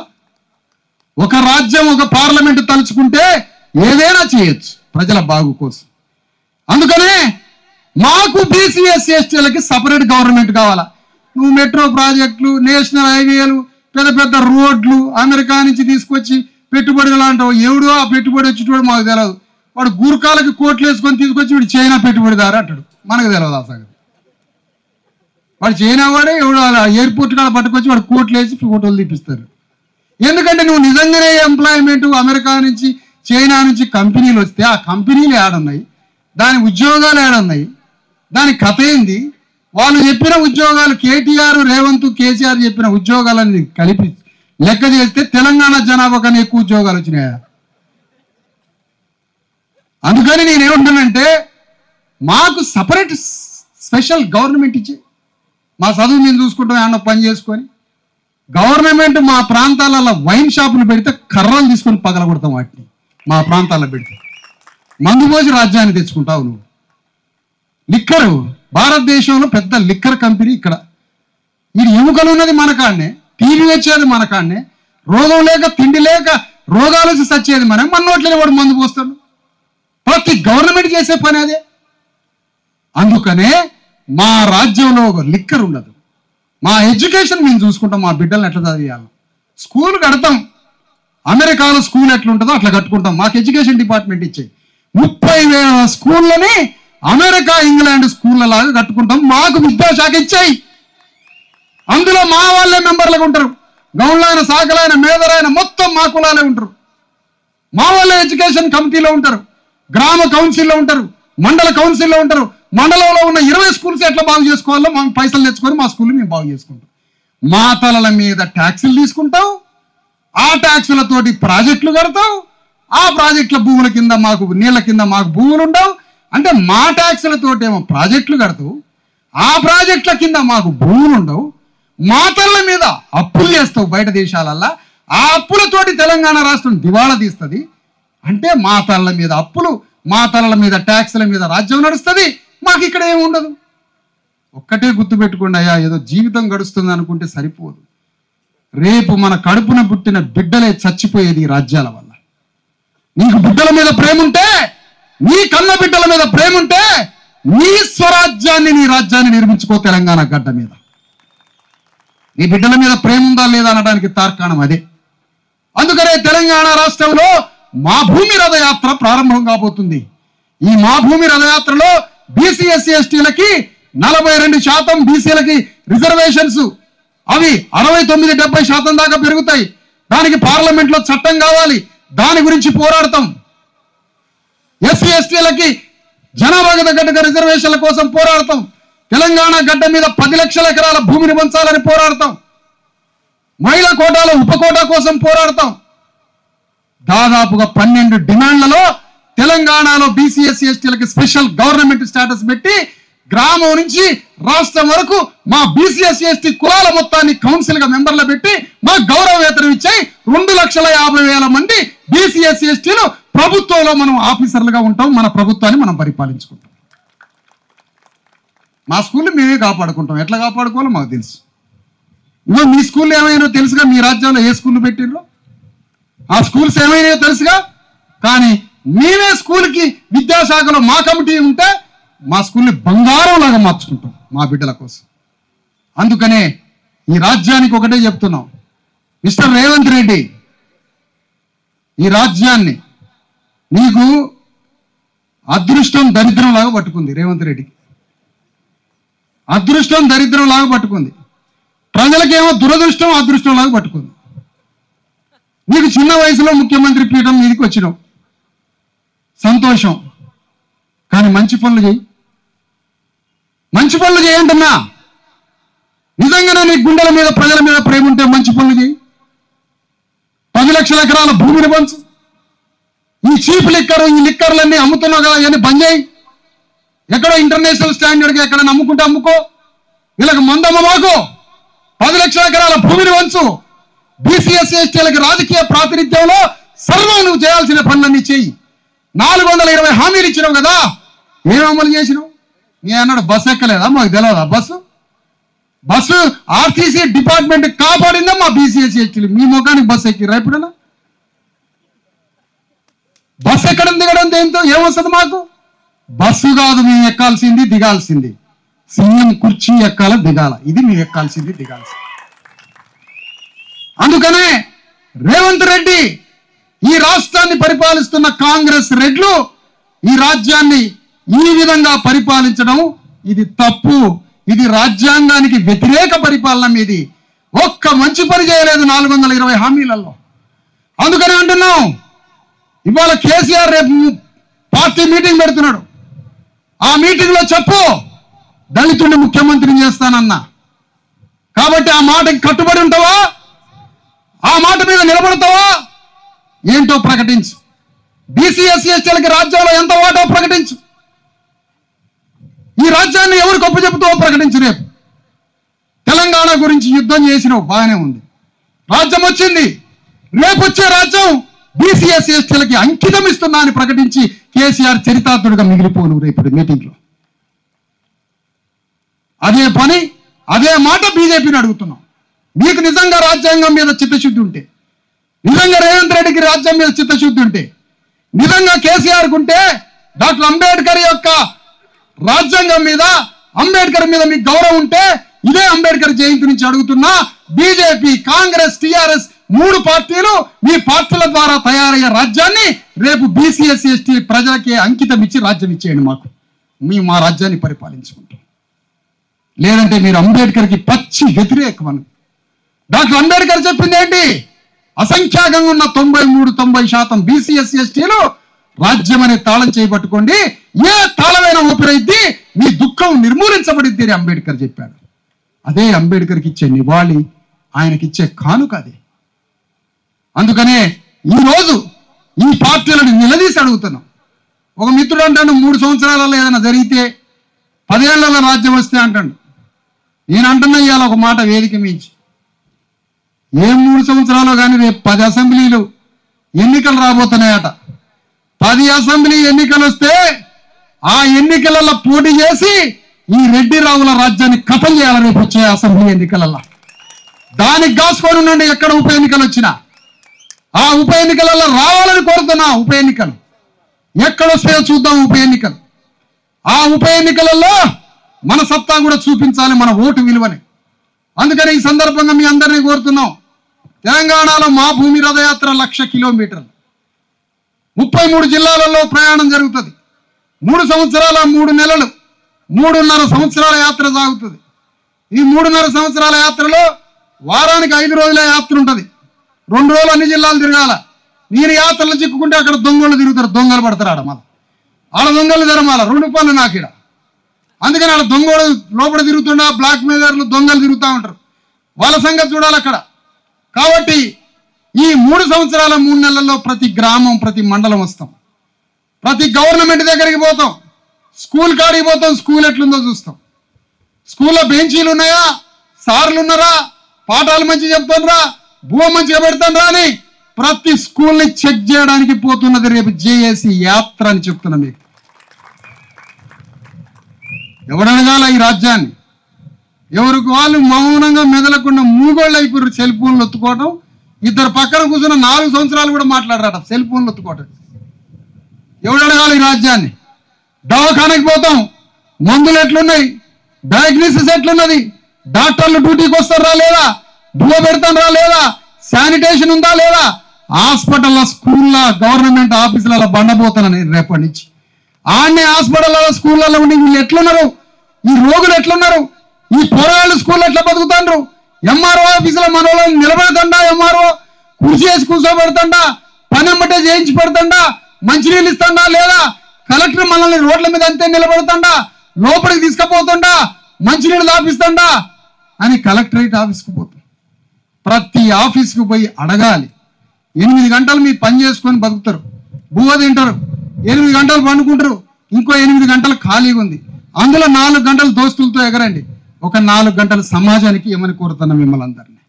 ఒక రాజ్యం, ఒక పార్లమెంటు తలుచుకుంటే ఏదైనా చేయొచ్చు ప్రజల బాగు కోసం. అందుకనే మాకు బీసీ ఎస్సీ ఎస్టీలకి సపరేట్ గవర్నమెంట్ కావాలా. నువ్వు మెట్రో ప్రాజెక్టులు, నేషనల్ హైవేలు, పెద్ద పెద్ద రోడ్లు అమెరికా నుంచి తీసుకొచ్చి పెట్టుబడులు అంటావు. ఎవడో ఆ పెట్టుబడి వచ్చేటోడు మాకు తెలియదు. వాడు గూర్ఖాలకి కోట్లు వేసుకొని తీసుకొచ్చి వీడు చైనా పెట్టుబడిదారు అంటాడు, మనకు తెలియదు ఆ సంగతి. వాడు చైనా వాడే ఎవడో ఎయిర్పోర్ట్ కాడ పట్టుకొచ్చి వాడు కోట్లు వేసి ఫోటోలు తీపిస్తారు. ఎందుకంటే నువ్వు నిజంగానే ఎంప్లాయ్మెంట్ అమెరికా నుంచి, చైనా నుంచి కంపెనీలు వస్తే ఆ కంపెనీలు ఏడున్నాయి, దాని ఉద్యోగాలు ఏడున్నాయి, దాని కథ ఏంది? వాళ్ళు చెప్పిన ఉద్యోగాలు, కేటీఆర్, రేవంత్, కేసీఆర్ చెప్పిన ఉద్యోగాలని కలిపి లెక్క చేస్తే తెలంగాణ జనాభా కన్నా ఎక్కువ ఉద్యోగాలు వచ్చినాయా? అందుకని నేనేమంటానంటే మాకు సపరేట్ స్పెషల్ గవర్నమెంట్ ఇచ్చి మా చదువు మేము చూసుకుంటాం, ఏమన్నా పని చేసుకొని. గవర్నమెంట్ మా ప్రాంతాలలో వైన్ షాపులు పెడితే కర్రలు తీసుకొని పగలగొడతాం వాటిని. మా ప్రాంతాల్లో పెడితే మందు పోసి రాజ్యాన్ని తెచ్చుకుంటావు నువ్వు. లిక్కరు, భారతదేశంలో పెద్ద లిక్కర్ కంపెనీ ఇక్కడ. ఇది ఎముకలు ఉన్నది మన కాడనే, టీవీ వచ్చేది మన కాడనే, రోగం లేక తిండి లేక రోగాలు వచ్చి సచ్చేది మన నోట్లనే వాడు మందు పోస్తాడు. ప్రతి గవర్నమెంట్ చేసే పని అదే. అందుకనే మా రాజ్యంలో ఒక లిక్కర్ ఉండదు. మా ఎడ్యుకేషన్ మేము చూసుకుంటాం, మా బిడ్డలను ఎట్లా చదివియాలి. స్కూల్ కడతాం, అమెరికాలో స్కూల్ ఎట్లుంటుందో అట్లా కట్టుకుంటాం. మాకు ఎడ్యుకేషన్ డిపార్ట్మెంట్ ఇచ్చాయి 30,000 స్కూళ్ళని అమెరికా, ఇంగ్లాండ్ స్కూళ్ళ లాగా కట్టుకుంటాం. మాకు విద్యాశాఖ ఇచ్చాయి. అందులో మా వాళ్ళే మెంబర్లుగా ఉంటారు. గౌన్లైన, సాకలైన, మేదరైన మొత్తం మా కులాలే ఉంటారు. మా వాళ్ళే ఎడ్యుకేషన్ కమిటీలో ఉంటారు, గ్రామ కౌన్సిల్లో ఉంటారు, మండల కౌన్సిల్లో ఉంటారు. మండలంలో ఉన్న 20 స్కూల్స్ ఎట్లా బాగు చేసుకోవాలో మేము పైసలు తెచ్చుకొని మా స్కూల్ మేము బాగు చేసుకుంటాం. మా తలల మీద ట్యాక్సులు తీసుకుంటాం, ఆ ట్యాక్సులతోటి ప్రాజెక్టులు కడతాం. ఆ ప్రాజెక్టుల భూముల కింద మాకు, నీళ్ళ కింద మాకు భూములు ఉండవు. అంటే మా ట్యాక్సులతోటి ఏమో ప్రాజెక్టులు కడతావు, ఆ ప్రాజెక్టుల కింద మాకు భూములు ఉండవు. మా తలల మీద అప్పులు చేస్తావు బయట దేశాలల్లా, ఆ అప్పులతోటి తెలంగాణ రాష్ట్రం దివాళా తీస్తుంది. అంటే మా తలల మీద అప్పులు, మా తలల మీద ట్యాక్సుల మీద రాజ్యం నడుస్తుంది. మాకు ఇక్కడ ఏమి ఉండదు. ఒక్కటే గుర్తుపెట్టుకోండి అయ్యా, ఏదో జీవితం గడుస్తుంది అనుకుంటే సరిపోదు. రేపు మన కడుపున పుట్టిన బిడ్డలే చచ్చిపోయేది ఈ రాజ్యాల వల్ల. నీకు బిడ్డల మీద ప్రేమ ఉంటే, నీ కన్న బిడ్డల మీద ప్రేమ ఉంటే, నీ స్వరాజ్యాన్ని, నీ రాజ్యాన్ని నిర్మించుకో తెలంగాణ గడ్డ మీద. నీ బిడ్డల మీద ప్రేమ ఉందా లేదా అనడానికి తార్కాణం అదే. అందుకనే తెలంగాణ రాష్ట్రంలో మా భూమి రథయాత్ర ప్రారంభం కాబోతుంది. ఈ మా భూమి రథయాత్రలో బీసీ ఎస్సీ ఎస్టీలకి 42% బీసీలకి రిజర్వేషన్స్, అవి 69-70% దాకా పెరుగుతాయి. దానికి పార్లమెంట్లో చట్టం కావాలి, దాని గురించి పోరాడతాం. ఎస్సీ ఎస్టీలకి జనాభాకి తగ్గట్టుగా రిజర్వేషన్ల కోసం పోరాడతాం. తెలంగాణ గడ్డ మీద 10 లక్షల ఎకరాల భూమిని పంచాలని పోరాడతాం. మహిళా కోటాలో ఉపకోటా కోసం పోరాడతాం. దాదాపుగా 12 డిమాండ్లలో తెలంగాణలో బీసీ ఎస్సీ ఎస్టీలకి స్పెషల్ గవర్నమెంట్ స్టేటస్ పెట్టి గ్రామం నుంచి రాష్ట్రం వరకు మా బీసీ ఎస్సీ ఎస్టీ కులాల మొత్తాన్ని కౌన్సిల్ గా మెంబర్లు పెట్టి మా గౌరవ వేతనం ఇచ్చాయి. 2,50,000 మంది బీసీ ఎస్సీ ఎస్టీలు ప్రభుత్వంలో మనం ఆఫీసర్లుగా ఉంటాం. మన ప్రభుత్వాన్ని మనం పరిపాలించుకుంటాం. మా స్కూల్ని మేమే కాపాడుకుంటాం. ఎట్లా కాపాడుకోవాలో మాకు తెలుసు. ఇంకా మీ స్కూల్లో ఏమైనా తెలుసుగా, మీ రాజ్యంలో ఏ స్కూల్ పెట్టిర్రో ఆ స్కూల్స్ ఏమైనా తెలుసుగా. కానీ మేమే స్కూల్కి విద్యాశాఖలో మా కమిటీ ఉంటే మా స్కూల్ని బంగారం లాగా మార్చుకుంటాం మా బిడ్డల కోసం. అందుకనే ఈ రాజ్యానికి ఒకటే చెప్తున్నాం, మిస్టర్ రేవంత్ రెడ్డి, ఈ రాజ్యాన్ని నీకు అదృష్టం దరిద్రం లాగా పట్టుకుంది. రేవంత్ రెడ్డికి అదృష్టం దరిద్రం లాగా పట్టుకుంది. ప్రజలకేమో దురదృష్టం అదృష్టం లాగా పట్టుకుంది. నీకు చిన్న వయసులో ముఖ్యమంత్రి పీఠం మీదకి వచ్చినావు, సంతోషం. కానీ మంచి పనులు చేయి, మంచి పనులు చేయంటున్నా. నిజంగానే నీ గుండెల మీద ప్రజల మీద ప్రేమ ఉంటే మంచి పనులు చేయి. 10 లక్షల ఎకరాల భూమిని పంచు. ఈ చీప్ లిక్కర్, ఈ లిక్కర్లన్నీ అమ్ముతున్నావు కదా, ఇవన్నీ బంద్ చేయి. ఎక్కడో ఇంటర్నేషనల్ స్టాండర్డ్గా ఎక్కడ అమ్ముకుంటే అమ్ముకో. వీళ్ళకి మందమ్మ మాకు 10 లక్షల ఎకరాల భూమిని పంచు. బీసీఎస్సీ ఎస్టీలకు రాజకీయ ప్రాతినిధ్యంలో సర్వం నువ్వు చేయాల్సిన పనులన్నీ చేయి. 420 హామీలు ఇచ్చినావు కదా, ఏం అమలు చేసినావు? నీ అన్నాడు బస్సు ఎక్కలేదా? మాకు తెలియదా? బస్సు ఆర్టీసీ డిపార్ట్మెంట్ కాపాడిందా మా బీసీఎస్సీ ఎస్టీలు? మీ ముఖానికి బస్సు ఎక్కిరా ఎప్పుడైనా? బస్సు ఎక్కడం దిగడం దేంతో ఏమొస్తుంది మాకు? బస్సు కాదు మేము ఎక్కాల్సింది, దిగాల్సింది. సీఎం కుర్చీ ఎక్కాల, దిగాల. ఇది మేము ఎక్కాల్సింది, దిగాల్సింది. అందుకనే రేవంత్ రెడ్డి ఈ రాష్ట్రాన్ని పరిపాలిస్తున్న కాంగ్రెస్ రెడ్లు ఈ రాజ్యాన్ని ఈ విధంగా పరిపాలించడం ఇది తప్పు. ఇది రాజ్యాంగానికి వ్యతిరేక పరిపాలన. మీది ఒక్క మంచి పని చేయలేదు 420 హామీలలో. అందుకనే అంటున్నాం, ఇవాళ కేసీఆర్ రేపు పార్టీ మీటింగ్ పెడుతున్నాడు. ఆ మీటింగ్ లో చెప్పు, దళితుడిని ముఖ్యమంత్రిని చేస్తానన్నా. కాబట్టి ఆ మాటకి కట్టుబడి ఉంటావా? ఆ మాట మీద నిలబడతావా? ఏంటో ప్రకటించు. బీసీఎస్సీ ఎస్టీలకి రాజ్యంలో ఎంత వాటో ప్రకటించు. ఈ రాజ్యాన్ని ఎవరు గొప్ప చెబుతావో ప్రకటించు. రేపు తెలంగాణ గురించి యుద్ధం చేసినావు, బాగానే ఉంది. రాజ్యం వచ్చింది. రేపు వచ్చే రాజ్యం బీసీఎస్సీ ఎస్టీలకి అంకితం ఇస్తున్నా అని ప్రకటించి కేసీఆర్ చరితార్థుడిగా మిగిలిపోను రేపు మీటింగ్లో. అదే పని, అదే మాట బీజేపీని అడుగుతున్నాం. మీకు నిజంగా రాజ్యాంగం మీద చిత్తశుద్ధి ఉంటే, నిజంగా రేవంత్ రెడ్డికి రాజ్యం మీద చిత్తశుద్ధి ఉంటే, నిజంగా కేసీఆర్కి ఉంటే, డాక్టర్ అంబేద్కర్ యొక్క రాజ్యాంగం మీద, అంబేద్కర్ మీద మీకు గౌరవం ఉంటే, ఇదే అంబేద్కర్ జయంతి నుంచి అడుగుతున్నా, బీజేపీ, కాంగ్రెస్, టీఆర్ఎస్ 3 పార్టీలు మీ పార్టీల ద్వారా తయారయ్యే రాజ్యాన్ని రేపు బీసీఎస్సీ ఎస్టీ ప్రజలకే అంకితం ఇచ్చి రాజ్యం ఇచ్చేయండి మాకు. మేము మా రాజ్యాన్ని పరిపాలించుకుంటాం. లేదంటే మీరు అంబేద్కర్కి పచ్చి వ్యతిరేకం. డాక్టర్ అంబేద్కర్ చెప్పింది ఏంటి? అసంఖ్యాకంగా ఉన్న 93-90% బీసీఎస్సీ ఎస్టీలు రాజ్యం అనే తాళం చేయబట్టుకోండి, ఏ తాళమైన ఊపిరైద్ది, మీ దుఃఖం నిర్మూలించబడిద్ది అని అంబేద్కర్ చెప్పాడు. అదే అంబేద్కర్కి ఇచ్చే నివాళి, ఆయనకిచ్చే కానుక అది. అందుకనే ఈరోజు ఈ పార్టీలను నిలదీసి అడుగుతున్నాం. ఒక మిత్రుడు అంటాడు 3 సంవత్సరాలలో ఏదైనా జరిగితే 10 ఏళ్లలో రాజ్యం వస్తే అంటాడు. నేను అంటున్నా ఇవాళ ఒక మాట వేదిక మించి, ఏం 3 సంవత్సరాలు కానీ రేపు 10 అసెంబ్లీలు ఎన్నికలు రాబోతున్నాయట. 10 అసెంబ్లీ ఎన్నికలు వస్తే ఆ ఎన్నికలలో పోటీ చేసి ఈ రెడ్డి రావుల రాజ్యాన్ని కథం చేయాలి రేపు వచ్చే అసెంబ్లీ ఎన్నికలలో. దానికి కాసుకొని ఉండండి. ఎక్కడ ఉప ఎన్నికలు వచ్చినా ఆ ఉప ఎన్నికలలో రావాలని కోరుతున్నా. ఉప ఎన్నికలు ఎక్కడొస్తాయో చూద్దాం. ఉప ఎన్నికలు, ఆ ఉప ఎన్నికలలో మన సత్తా కూడా చూపించాలి, మన ఓటు విలువని. అందుకని ఈ సందర్భంగా మీ అందరినీ కోరుతున్నాం, తెలంగాణలో మా భూమి రథయాత్ర 1,00,000 కిలోమీటర్లు 33 జిల్లాలలో ప్రయాణం జరుగుతుంది. 3 సంవత్సరాల 3 నెలలు 3.5 సంవత్సరాల యాత్ర సాగుతుంది. ఈ 3.5 సంవత్సరాల యాత్రలో వారానికి 5 రోజుల యాత్ర ఉంటుంది. 2 రోజులు అన్ని జిల్లాలు తిరగాల. నేను యాత్రలు చిక్కుకుంటే అక్కడ దొంగలు తిరుగుతారు, దొంగలు పడతారు. ఆడ దొంగలు తిరమాల 2 పనులు నాకు ఇక్కడ. అందుకని ఆడ దొంగలు లోపల తిరుగుతుండ, బ్లాక్ మెయిలర్లు దొంగలు తిరుగుతూ ఉంటారు. వాళ్ళ సంగతి చూడాలి అక్కడ. కాబట్టి ఈ 3 సంవత్సరాల 3 నెలల్లో ప్రతి గ్రామం, ప్రతి మండలం వస్తాం, ప్రతి గవర్నమెంట్ దగ్గరికి పోతాం, స్కూల్ కాడికి పోతాం, స్కూల్ ఎట్లుందో చూస్తాం. స్కూల్లో బెంచీలు ఉన్నాయా, సార్లు ఉన్నారా, పాఠాలు మంచిగా చెప్తారా, భూమ మంచిగా పెడతారా అని ప్రతి స్కూల్ని చెక్ చేయడానికి పోతున్నది రేపు జేఏసీ యాత్ర అని చెప్తున్నా మీకు. ఎవడనగాల ఈ రాజ్యాన్ని? ఎవరికి వాళ్ళు మౌనంగా మెదలకుండా మూగోళ్ళు అయిపోయారు. సెల్ ఫోన్లు ఒత్తుకోవటం, ఇద్దరు పక్కన కూర్చున్న 4 సంవత్సరాలు కూడా మాట్లాడరాట సెల్ ఫోన్లు ఒత్తుకోవటం. ఎవడనగాలి ఈ రాజ్యాన్ని? దవాఖానకి పోతాం, మందులు ఎట్లున్నాయి, డయాగ్నోసిస్ ఎట్లున్నది, డాక్టర్లు డ్యూటీకి వస్తారా లేదా, బువ్వ పెడతారా లేదా, శానిటేషన్ ఉందా లేదా, హాస్పిటల్లో, స్కూల్లో, గవర్నమెంట్ ఆఫీసులలో బండబోతానని రేపటి నుంచి. ఆడనే హాస్పిటల్లో, స్కూళ్ళలో ఉండి వీళ్ళు ఎట్లున్నారు, ఈ రోగులు ఎట్లున్నారు, ఈ పోరాళ్ళు స్కూల్లో ఎట్లా బతుకుతాండ్రు, ఎంఆర్ఓ ఆఫీసులో మన వాళ్ళని నిలబెడతాండా, ఎంఆర్ఓ కుర్చీ వేసి కూర్చోబెడతాండా, పని అమ్మటే చేయించి పెడతాండా, మంచినీళ్ళు ఇస్తాండా లేదా, కలెక్టర్ మనల్ని రోడ్ల మీద అంతే నిలబెడతాండా, లోపలికి తీసుకుపోతుండా, మంచినీళ్ళు తాపిస్తాడా అని కలెక్టరేట్ ఆఫీస్కి పోతాం. ప్రతి ఆఫీస్కి పోయి అడగాలి. 8 గంటలు మీరు పని చేసుకొని బతుకుతారు, బువ్వ తింటారు, 8 గంటలు పండుకుంటారు, ఇంకో 8 గంటలు ఖాళీగా ఉంది. అందులో 4 గంటలు దోస్తులతో ఎగరండి. ఒక 4 గంటలు సమాజానికి ఏమని కోరుతున్నా మిమ్మల్ని అందరినీ.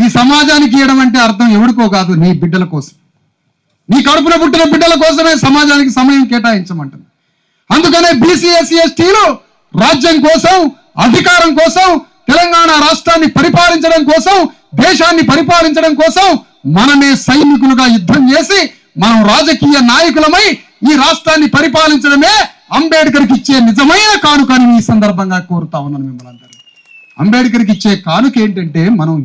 ఈ సమాజానికి ఇవ్వడం అంటే అర్థం ఎవరికో కాదు, నీ బిడ్డల కోసం, నీ కడుపున పుట్టిన బిడ్డల కోసమే సమాజానికి సమయం కేటాయించమంటుంది. అందుకనే బీసీ ఎస్సీ ఎస్టీలు రాజ్యం కోసం, అధికారం కోసం, తెలంగాణ రాష్ట్రాన్ని పరిపాలించడం కోసం, దేశాన్ని పరిపాలించడం కోసం మనమే సైనికులుగా యుద్ధం చేసి మనం రాజకీయ నాయకులమై ఈ రాష్ట్రాన్ని పరిపాలించడమే అంబేద్కర్కి ఇచ్చే నిజమైన కానుక అని ఈ సందర్భంగా కోరుతా ఉన్నాను మిమ్మల్ని అందరూ. అంబేద్కర్కి ఇచ్చే కానుక ఏంటంటే, మనం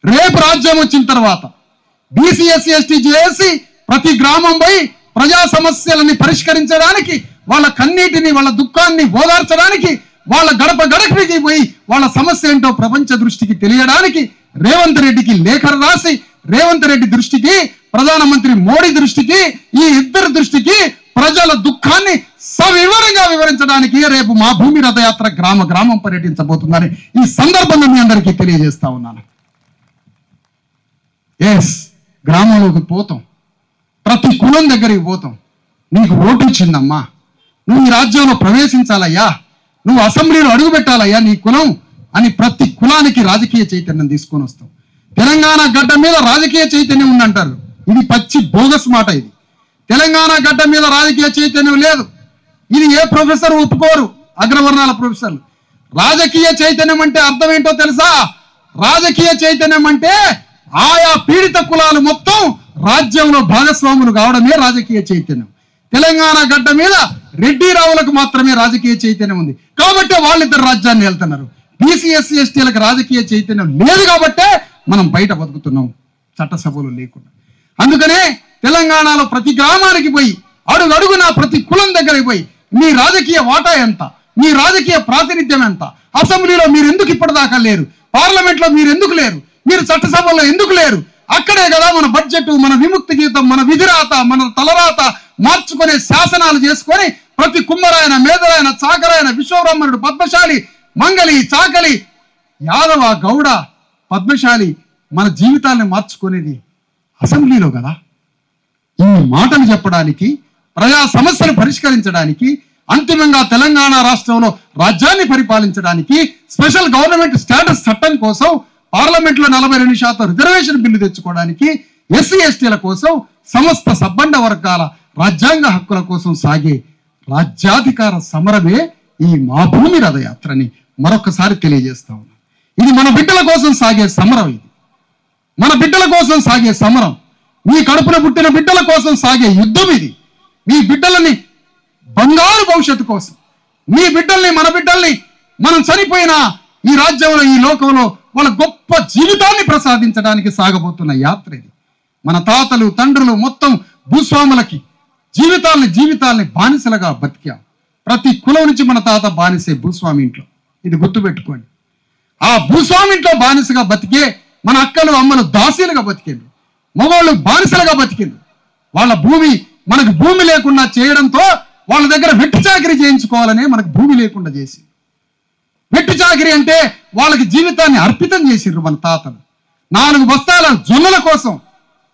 రేపు రాజ్యం వచ్చిన తర్వాత బీసీ ఎస్సీ ఎస్టీ చేసి ప్రతి గ్రామం పోయి ప్రజా సమస్యలని పరిష్కరించడానికి, వాళ్ళ కన్నీటిని, వాళ్ళ దుఃఖాన్ని ఓదార్చడానికి, వాళ్ళ గడప గడపకి పోయి వాళ్ళ సమస్య ఏంటో ప్రపంచ దృష్టికి తెలియడానికి రేవంత్ రెడ్డికి లేఖలు రాసి, రేవంత్ రెడ్డి దృష్టికి, ప్రధానమంత్రి మోడీ దృష్టికి, ఈ ఇద్దరు దృష్టికి ప్రజల దుఃఖాన్ని సవివరంగా వివరించడానికి రేపు మా భూమి రథయాత్ర గ్రామ గ్రామం పర్యటించబోతుందని ఈ సందర్భంగా మీ అందరికీ తెలియజేస్తా ఉన్నాను. గ్రామంలోకి పోతాం, ప్రతి కులం దగ్గరికి పోతాం. నీకు ఓటు ఇచ్చిందమ్మా, నువ్వు ఈ రాజ్యంలో ప్రవేశించాలయ్యా, నువ్వు అసెంబ్లీలో అడుగు పెట్టాలయ్యా నీ కులం అని ప్రతి కులానికి రాజకీయ చైతన్యం తీసుకొని వస్తాం. తెలంగాణ గడ్డ మీద రాజకీయ చైతన్యం ఉందంటారు, ఇది పచ్చి బోగస్ మాట. ఇది తెలంగాణ గడ్డ మీద రాజకీయ చైతన్యం లేదు. ఇది ఏ ప్రొఫెసర్ ఒప్పుకోరు, అగ్రవర్ణాల ప్రొఫెసర్లు. రాజకీయ చైతన్యం అంటే అర్థం ఏంటో తెలుసా? రాజకీయ చైతన్యం అంటే ఆయా పీడిత కులాలు మొత్తం రాజ్యంలో భాగస్వాములు కావడమే రాజకీయ చైతన్యం. తెలంగాణ గడ్డ మీద రెడ్డి రావులకు మాత్రమే రాజకీయ చైతన్యం ఉంది కాబట్టి వాళ్ళిద్దరు రాజ్యాన్ని వెళ్తున్నారు. బీసీ ఎస్సీ ఎస్టీలకు రాజకీయ చైతన్యం లేదు కాబట్టే మనం బయట బతుకుతున్నాం, చట్టసభలు లేకుండా. అందుకనే తెలంగాణలో ప్రతి గ్రామానికి పోయి అడుగడుగున ప్రతి కులం దగ్గరికి పోయి మీ రాజకీయ వాటా ఎంత, మీ రాజకీయ ప్రాతినిధ్యం ఎంత, అసెంబ్లీలో మీరు ఎందుకు ఇప్పటిదాకా లేరు, పార్లమెంట్లో మీరు ఎందుకు లేరు, మీరు చట్టసభల్లో ఎందుకు లేరు, అక్కడే కదా మన బడ్జెట్, మన విముక్తి గీతం, మన విధిరాత, మన తలరాత మార్చుకునే శాసనాలు చేసుకొని ప్రతి కుమ్మరాయన, మేదరాయన, చాకరాయన, విశ్వబ్రహ్మణుడు, పద్మశాలి, మంగళి, చాకలి, యాదవ, గౌడ, పద్మశాలి మన జీవితాన్ని మార్చుకునేది అసెంబ్లీలో కదా. ఈ మాటలు చెప్పడానికి, ప్రజా సమస్యలు పరిష్కరించడానికి, అంతిమంగా తెలంగాణ రాష్ట్రంలో రాజ్యాన్ని పరిపాలించడానికి, స్పెషల్ గవర్నమెంట్ స్టేటస్ చట్టం కోసం, పార్లమెంట్లో 42% రిజర్వేషన్ బిల్లు తెచ్చుకోవడానికి, ఎస్సీ ఎస్టీల కోసం, సమస్త సబ్బండ వర్గాల రాజ్యాంగ హక్కుల కోసం సాగే రాజ్యాధికార సమరమే ఈ మా భూమి రథయాత్రని మరొకసారి తెలియజేస్తా ఉన్నాం. ఇది మన బిడ్డల కోసం సాగే సమరం, ఇది మన బిడ్డల కోసం సాగే సమరం, మీ కడుపున పుట్టిన బిడ్డల కోసం సాగే యుద్ధం. ఇది మీ బిడ్డలని బంగారు భవిష్యత్తు కోసం, మీ బిడ్డల్ని, మన బిడ్డల్ని మనం చనిపోయిన ఈ రాజ్యంలో, ఈ లోకంలో వాళ్ళ గొప్ప జీవితాన్ని ప్రసాదించడానికి సాగబోతున్న యాత్ర ఇది. మన తాతలు, తండ్రులు మొత్తం భూస్వాములకి జీవితాల్ని బానిసలుగా బతికాం. ప్రతి కులం నుంచి మన తాత బానిసే భూస్వామి ఇంట్లో, ఇది గుర్తుపెట్టుకోండి. ఆ భూస్వామి ఇంట్లో బానిసగా బతికే మన అక్కలు, అమ్మలు దాసీలుగా బతికేండు, మగవాళ్ళు బానిసలుగా బతికిండు. వాళ్ళ భూమి మనకు భూమి లేకుండా చేయడంతో వాళ్ళ దగ్గర వెట్టి చాకిరీ చేయించుకోవాలనే మనకు భూమి లేకుండా చేసి, వెట్టి చాకిరీ అంటే వాళ్ళకి జీవితాన్ని అర్పితం చేసిర్రు మన తాతలు. 4 బస్తాల జొన్నల కోసం,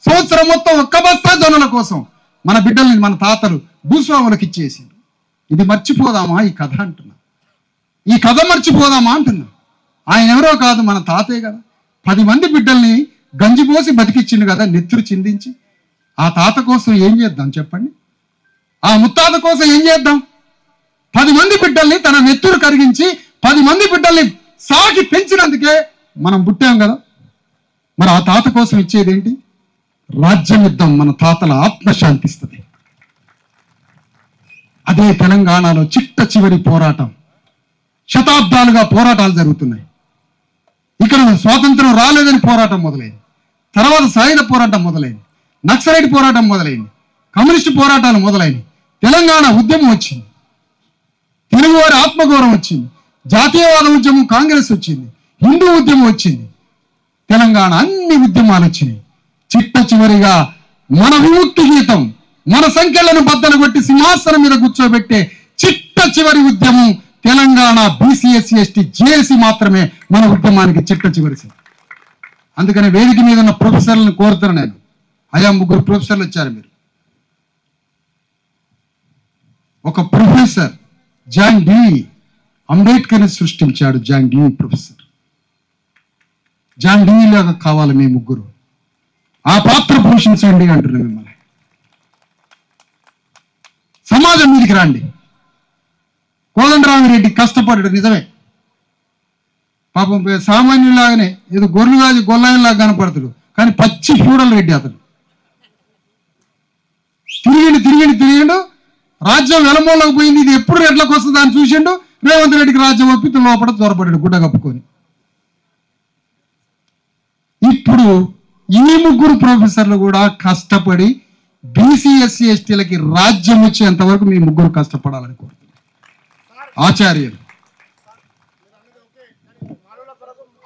సంవత్సరం మొత్తం 1 బస్తా జొన్నల కోసం మన బిడ్డల్ని మన తాతలు భూస్వాములకు ఇచ్చేసిండ్రు. ఇది మర్చిపోదామా ఈ కథ అంటున్నా, ఈ కథ మర్చిపోదామా అంటున్నా. ఆయన ఎవరో కాదు, మన తాతే కదా. 10 మంది బిడ్డల్ని గంజిపోసి బతికిచ్చిండు కదా, నెత్తురు చిందించి. ఆ తాత కోసం ఏం చేద్దాం చెప్పండి, ఆ ముత్తాత కోసం ఏం చేద్దాం? 10 మంది బిడ్డల్ని తన నెత్తురు కరిగించి 10 మంది బిడ్డల్ని సాకి పెంచినందుకే మనం పుట్టాం కదా. మరి ఆ తాత కోసం ఇచ్చేదేంటి? రాజ్యం ఇద్దాం, మన తాతల ఆత్మశాంతిస్తుంది. అదే తెలంగాణలో చిట్ట చివరి పోరాటం. శతాబ్దాలుగా పోరాటాలు జరుగుతున్నాయి. ఇక్కడ స్వాతంత్రం రాలేదని పోరాటం మొదలైంది, తర్వాత సాయుధ పోరాటం మొదలైంది, నక్సలైట్ పోరాటం మొదలైంది, కమ్యూనిస్టు పోరాటాలు మొదలైనవి, తెలంగాణ ఉద్యమం వచ్చింది, తెలుగువారి ఆత్మగౌరవం వచ్చింది, జాతీయవాద ఉద్యమం కాంగ్రెస్ వచ్చింది, హిందూ ఉద్యమం వచ్చింది, తెలంగాణ అన్ని ఉద్యమాలు వచ్చినాయి. చిట్ట చివరిగా మన విముక్తి గీతం, మన సంఖ్యలను బద్దలు కొట్టి సింహాసనం మీద కూర్చోబెట్టే చిట్ట చివరి ఉద్యమం తెలంగాణ బీసీఎస్సీ ఎస్టీ జేఏసీ మాత్రమే మన ఉద్యమానికి చివరి. అందుకని వేదిక మీద ఉన్న ప్రొఫెసర్లను కోరుతున్నాను నేను. అయా 3 ప్రొఫెసర్లు వచ్చారు. మీరు ఒక ప్రొఫెసర్ జాన్ డీవీ అంబేద్కర్ని సృష్టించాడు. John Dewey professor. John Dewey లాగా కావాలి మీ 3. ఆ పాత్ర పోషించండి అంటున్నాను మిమ్మల్ని. సమాజం మీదకి రండి. కోదండరామిరెడ్డి కష్టపడ్డాడు నిజమే. పాపం సామాన్యులాగానే ఏదో గొర్రెలు గొల్లాయలాగా కనపడతాడు, కానీ పచ్చి ఫ్యూడల్ రెడ్డి అతను. తిరిగిండు రాజ్యం వెలమూలకు పోయింది. ఇది ఎప్పుడు రెడ్లకు వస్తుంది అని చూసిండు. రేవంత్ రెడ్డికి రాజ్యం ఒప్పితే లోపల త్వరపడ్డాడు గుడ్డ కప్పుకొని. ఇప్పుడు ఈ 3 ప్రొఫెసర్లు కూడా కష్టపడి బీసీఎస్సీ ఎస్టీలకి రాజ్యం వచ్చేంత వరకు మీ 3 కష్టపడాలని కోరుతున్నారు. ఆచార్యులు.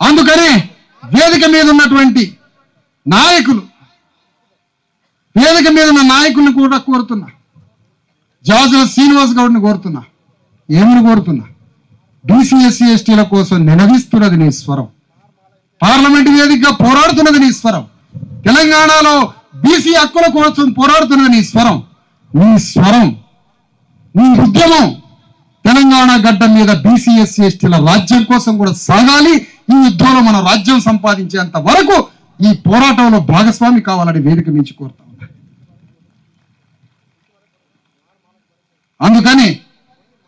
అందుకని వేదిక మీద ఉన్నటువంటి నాయకులు, వేదిక మీద ఉన్న నాయకుల్ని కూడా కోరుతున్నా. జాజుల శ్రీనివాస్ గౌడ్ని కోరుతున్నా. ఏమని కోరుతున్నా? బీసీఎస్సీ ఎస్టీల కోసం నినదిస్తున్నది నీ స్వరం. పార్లమెంట్ వేదికగా పోరాడుతున్నది నీ స్వరం. తెలంగాణలో బీసీ హక్కుల కోసం పోరాడుతున్నది నీ స్వరం. నీ స్వరం, నీ ఉద్యమం తెలంగాణ గడ్డ మీద బీసీఎస్సీ ఎస్టీల రాజ్యం కోసం కూడా సాగాలి. ఈ యుద్ధంలో మన రాజ్యం సంపాదించేంత వరకు ఈ పోరాటంలో భాగస్వామి కావాలని వేదిక నుంచి కోరుతా ఉన్నా. అందుకని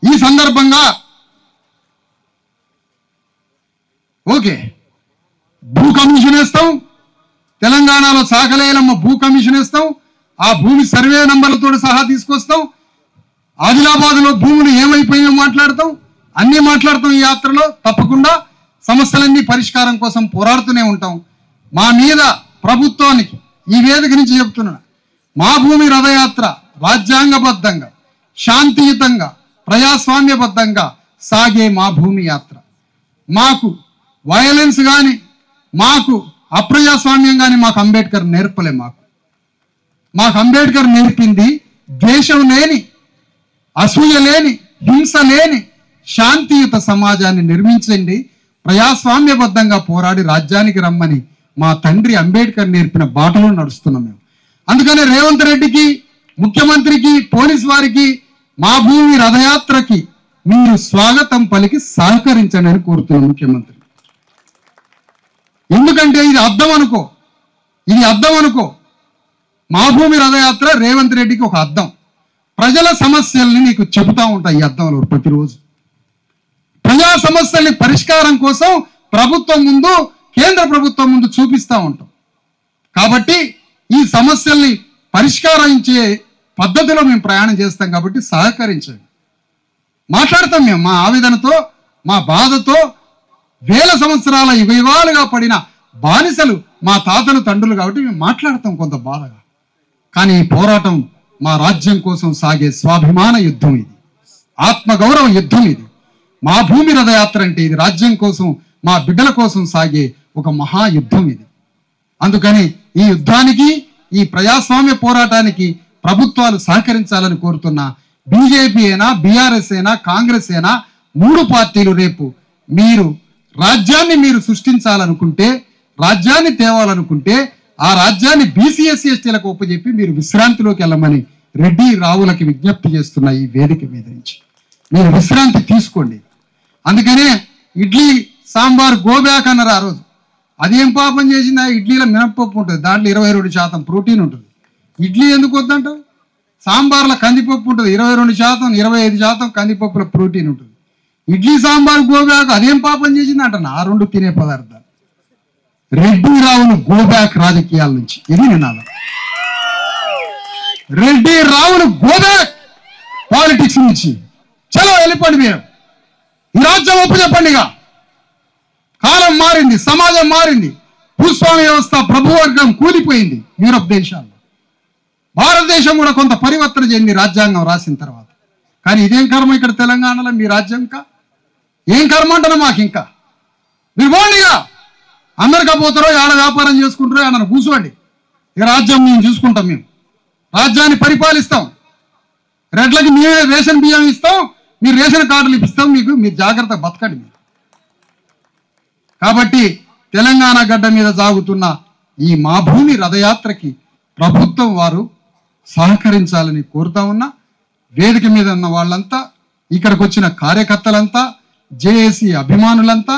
ఈ సందర్భంగా ఓకే, భూ కమిషన్ వేస్తాం. తెలంగాణలో సాకలేలమ్మ భూ కమిషన్ వేస్తాం. ఆ భూమి సర్వే నంబర్లతో సహా తీసుకొస్తాం. ఆదిలాబాద్లో భూములు ఏమైపోయినా మాట్లాడతాం. అన్నీ మాట్లాడతాం. ఈ యాత్రలో తప్పకుండా సమస్యలన్నీ పరిష్కారం కోసం పోరాడుతూనే ఉంటాం. మా మీద ప్రభుత్వానికి ఈ వేదిక నుంచి చెప్తున్నా, మా భూమి రథయాత్ర రాజ్యాంగబద్ధంగా, శాంతియుతంగా, ప్రజాస్వామ్యబద్ధంగా సాగే మా భూమి యాత్ర. మాకు వయలెన్స్ కానీ, మాకు అప్రజాస్వామ్యం కానీ మాకు అంబేద్కర్ నేర్పలే. మాకు అంబేద్కర్ నేర్పింది ద్వేషం లేని, అసూయ లేని, హింస లేని శాంతియుత సమాజాన్ని నిర్మించండి, ప్రజాస్వామ్యబద్ధంగా పోరాడి రాజ్యానికి రమ్మని మా తండ్రి అంబేద్కర్ నేర్పిన బాటలో నడుస్తున్నాం మేము. అందుకనే రేవంత్ రెడ్డికి, ముఖ్యమంత్రికి, పోలీస్ వారికి మా భూమి రథయాత్రకి మీరు స్వాగతం పలికి సహకరించండి అని కోరుతున్నాం ముఖ్యమంత్రి. ఎందుకంటే ఇది అర్థం అనుకో. మా భూమి రథయాత్ర రేవంత్ రెడ్డికి ఒక అర్థం. ప్రజల సమస్యల్ని నీకు చెబుతా ఉంటాయి ఈ అర్థంలో ప్రతిరోజు. ప్రజా సమస్యల్ని పరిష్కారం కోసం ప్రభుత్వం ముందు, కేంద్ర ప్రభుత్వం ముందు చూపిస్తూ ఉంటాం. కాబట్టి ఈ సమస్యల్ని పరిష్కరించే పద్ధతిలో మేము ప్రయాణం చేస్తాం. కాబట్టి సహకరించండి. మాట్లాడతాం మేము మా ఆవేదనతో, మా బాధతో. వేల సంవత్సరాల యుగాలుగా పడిన బానిసలు మా తాతలు తండ్రులు కాబట్టి మేము మాట్లాడతాం కొంత బాధగా. కానీ ఈ పోరాటం మా రాజ్యం కోసం సాగే స్వాభిమాన యుద్ధం. ఇది ఆత్మగౌరవ యుద్ధం. ఇది మా భూమి రథయాత్ర అంటే ఇది రాజ్యం కోసం, మా బిడ్డల కోసం సాగే ఒక మహాయుద్ధం ఇది. అందుకని ఈ యుద్ధానికి, ఈ ప్రజాస్వామ్య పోరాటానికి ప్రభుత్వాలు సహకరించాలని కోరుతున్నా. బీజేపీ అయినా, బీఆర్ఎస్ అయినా, కాంగ్రెస్ అయినా 3 పార్టీలు రేపు మీరు రాజ్యాన్ని మీరు సృష్టించాలనుకుంటే, రాజ్యాన్ని తేవాలనుకుంటే ఆ రాజ్యాన్ని బీసీఎస్సీ ఎస్టీలకు ఒప్పజెప్పి మీరు విశ్రాంతిలోకి వెళ్ళమని రెడ్డి రావులకి విజ్ఞప్తి చేస్తున్న ఈ వేదిక మీద నుంచి మీరు విశ్రాంతి తీసుకోండి. అందుకనే ఇడ్లీ సాంబార్ గోబ్యాక్ అన్నారు ఆ రోజు. అదేం పాపం చేసింది? ఆ ఇడ్లీలో మినపప్పు ఉంటుంది, దాంట్లో 22% ప్రోటీన్ ఉంటుంది. ఇడ్లీ ఎందుకు వద్దంటావు? సాంబార్లో కందిపప్పు ఉంటుంది, 22%, 25% కందిపప్పులో ప్రోటీన్ ఉంటుంది. ఇడ్లీ సాంబార్ గోబ్యాక్ అదేం పాపం చేసింది అంటాను. ఆ 2 తినే పదార్థాలు. రెడ్డి రావులు గోబ్యాక్ రాజకీయాల నుంచి ఇది నినాదం. రెడ్డి రావులు గోబ్యాక్ పాలిటిక్స్ నుంచి చలో వెళ్ళిపోండి. మీరు ఈ రాజ్యం ఒప్పు చెప్పండిగా. కాలం మారింది, సమాజం మారింది, భూస్వామ్య వ్యవస్థ, ప్రభువర్గం కూలిపోయింది యూరప్ దేశాల్లో. భారతదేశం కూడా కొంత పరివర్తన చెంది రాజ్యాంగం రాసిన తర్వాత. కానీ ఇదేం కర్మ ఇక్కడ తెలంగాణలో మీ రాజ్యం? ఇంకా ఏం కర్మ అంటారు మాకు? ఇంకా మీరు పోండిగా. అమెరికా పోతారో, ఆడ వ్యాపారం చేసుకుంటారో, ఆడ కూర్చోండి. ఇక రాజ్యం మేము చూసుకుంటాం. మేము రాజ్యాన్ని పరిపాలిస్తాం. రెడ్లకి మేమే రేషన్ బియ్యం ఇస్తాం, మీరు రేషన్ కార్డులు ఇప్పిస్తాం మీకు, మీరు జాగ్రత్త బతకండి. కాబట్టి తెలంగాణ గడ్డ మీద సాగుతున్న ఈ మా భూమి రథయాత్రకి ప్రభుత్వం వారు సహకరించాలని కోరుతా ఉన్నా. వేదిక మీద ఉన్న వాళ్ళంతా, ఇక్కడికి వచ్చిన కార్యకర్తలంతా, జేఏసీ అభిమానులంతా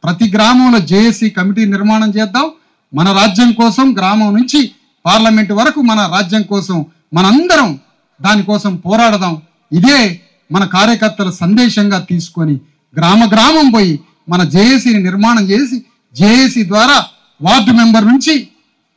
ప్రతి గ్రామంలో జేఏసీ కమిటీ నిర్మాణం చేద్దాం. మన రాజ్యం కోసం గ్రామం నుంచి పార్లమెంటు వరకు మన రాజ్యం కోసం మనందరం దానికోసం పోరాడదాం. ఇదే మన కార్యకర్తల సందేశంగా తీసుకొని గ్రామ గ్రామం పోయి మన జేఏసీని నిర్మాణం చేసి జేఏసీ ద్వారా వార్డు మెంబర్ నుంచి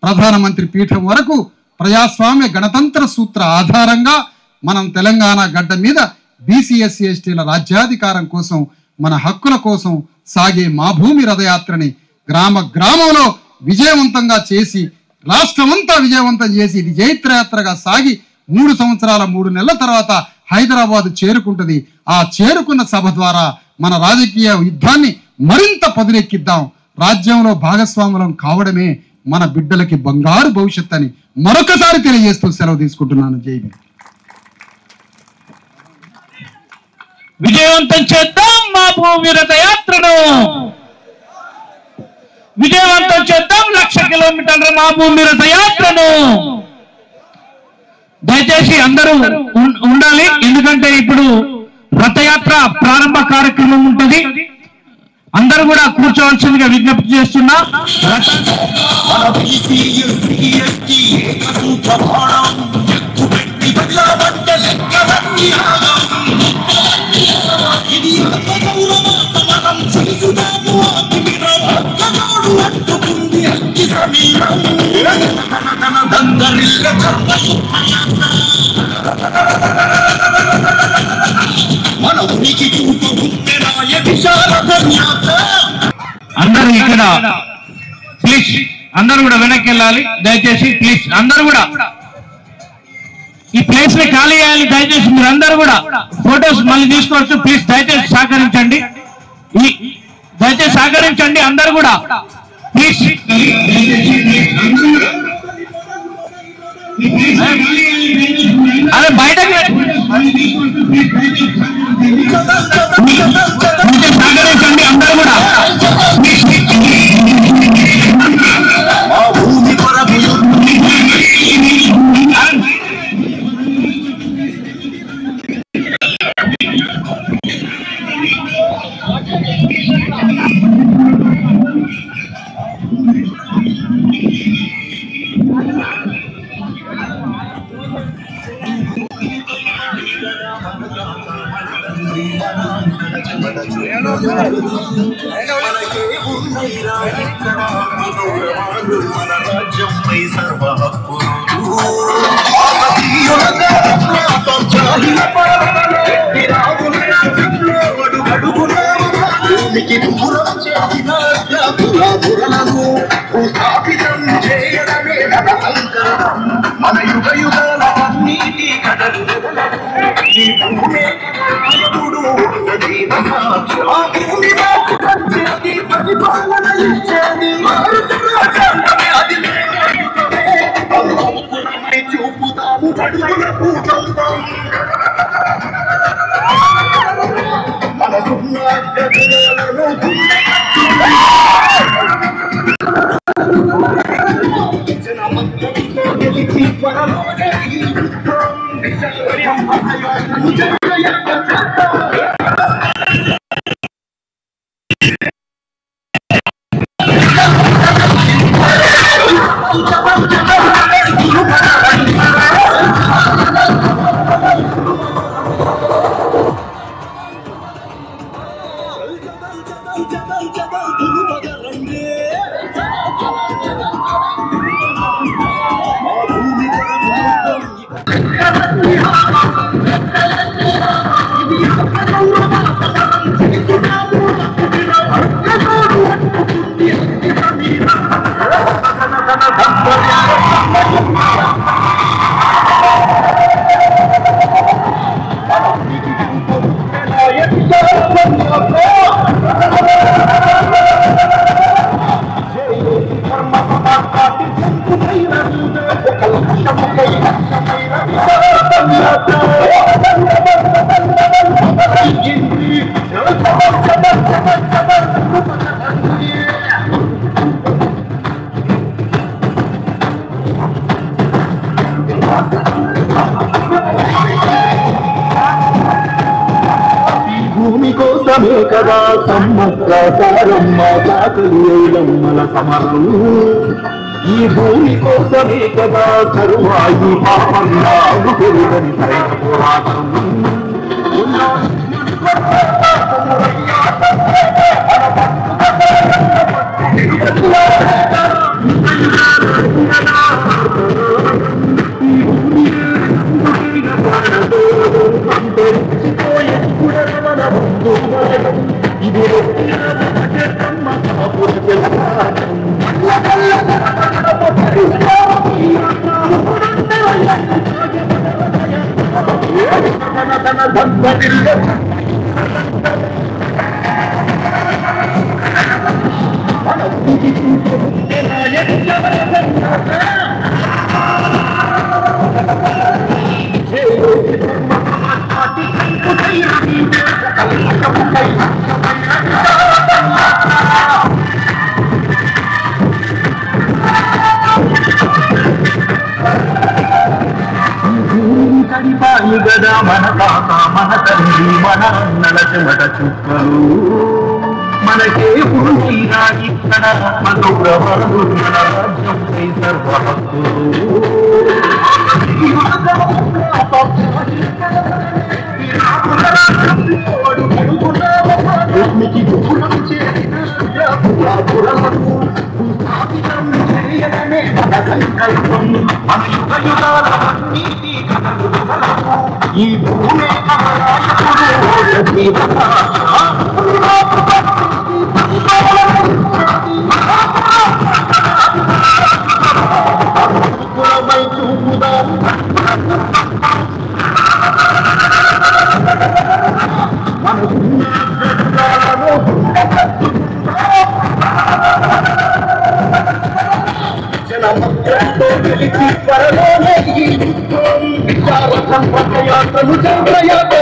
ప్రధానమంత్రి పీఠం వరకు ప్రజాస్వామ్య గణతంత్ర సూత్ర ఆధారంగా మనం తెలంగాణ గడ్డ మీద బీసీ ఎస్సీ ఎస్టీల రాజ్యాధికారం కోసం, మన హక్కుల కోసం సాగే మా భూమి రథయాత్రని గ్రామ గ్రామంలో విజయవంతంగా చేసి రాష్ట్రమంతా విజయవంతం చేసి ఇది జైత్రయాత్రగా సాగి 3 సంవత్సరాల 3 నెలల తర్వాత హైదరాబాద్ చేరుకుంటుంది. ఆ చేరుకున్న సభ ద్వారా మన రాజకీయ యుద్ధాన్ని మరింత పదునెక్కిద్దాం. రాజ్యంలో భాగస్వాములం కావడమే మన బిడ్డలకి బంగారు భవిష్యత్ అని మరొకసారి తెలియజేస్తూ సెలవు తీసుకుంటున్నాను. జై భీమ్. విజయవంతం చేద్దాం మా భూమి రథయాత్రను, విజయవంతం చేద్దాం 1,00,000 కిలోమీటర్ల మా భూమి రథయాత్రను. దయచేసి అందరూ ఉండాలి, ఎందుకంటే ఇప్పుడు రథయాత్ర ప్రారంభ కార్యక్రమం ఉంటుంది. అందరూ కూడా కూర్చోవలసిందిగా విజ్ఞప్తి చేస్తున్నా. అందరూ ఇక్కడ ప్లీజ్, అందరూ కూడా వెనక్కి వెళ్ళాలి దయచేసి. ప్లీజ్ అందరూ కూడా ఈ ప్లేస్ ని ఖాళీ చేయాలి దయచేసి. మీరు అందరూ కూడా ఫొటోస్ మళ్ళీ తీసుకోవచ్చు. ప్లీజ్ దయచేసి సహకరించండి, దయచేసి సహకరించండి అందరూ కూడా ప్లీజ్. అదే బయటకు సహకరించండి అందరూ కూడా. మన యుగ యుగాల నీటి కథలు పరిపాలన ఇచ్చేది చూపుతాము మనసున్న భూమి కోసమే కదా సమ్మక్క సారమ్మ కాకలి ఐలమ్మల సమరం. ఈ భూమి కోసమే కదా కరువాయి పాపంగా పెరుగని సరైన పోరాటం. కడిపాయి గదా మన తాత మన తండ్రి మన అన్నల చెమట చుక్కలు. మనకే పురుషీరా ఇక్కడ మనోగ్రహాలు మన రాజ్యంపై సర్వ హక్కులు. ఈ భూమి యాత్రలు చంద్రయాత్ర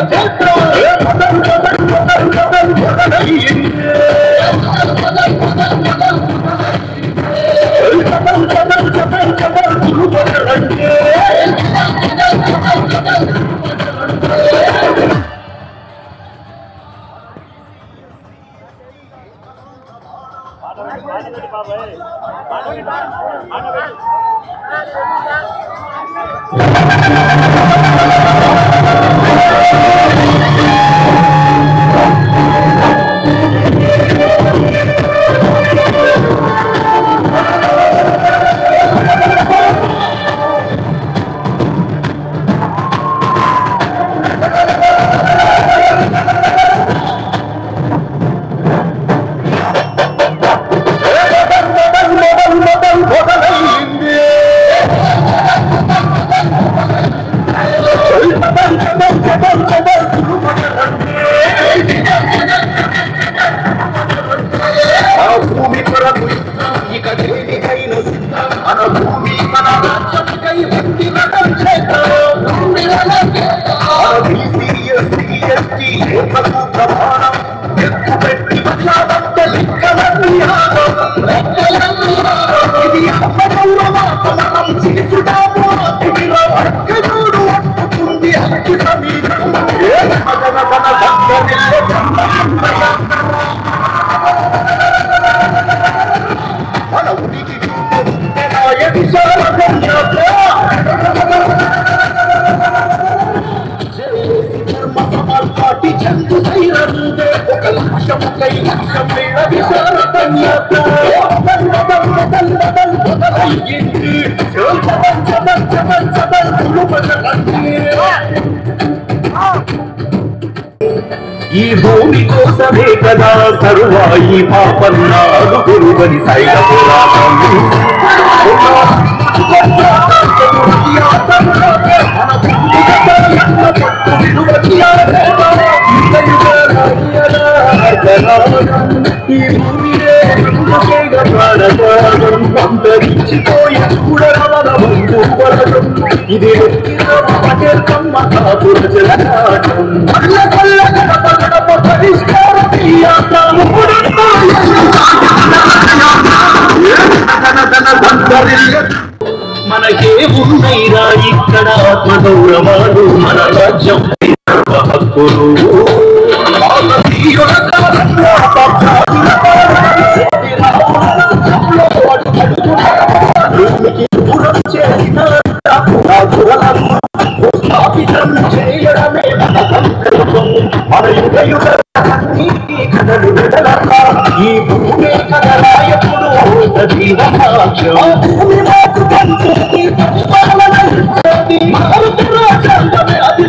ఈ భూమి కోసమే కదా సర్వాయి పాపన్నాలు గురువని సైడ పోరాటం. ఈ భూమినే అంతరించిపోయి చూడరవల బంధు పడటం. ఇది పరిష్కారం ఇక్కడ ఆత్మగౌరవాలు మన రాజ్యం హక్కులు దూరం చేసిన స్థాపితం చేయడమే మన సంకల్పం మన యుగ యుగ కథలు ఈ భూమి కథలాయప్పుడు సజీవ సాక్ష్యం భూమి మాకు పంచుతుంది అది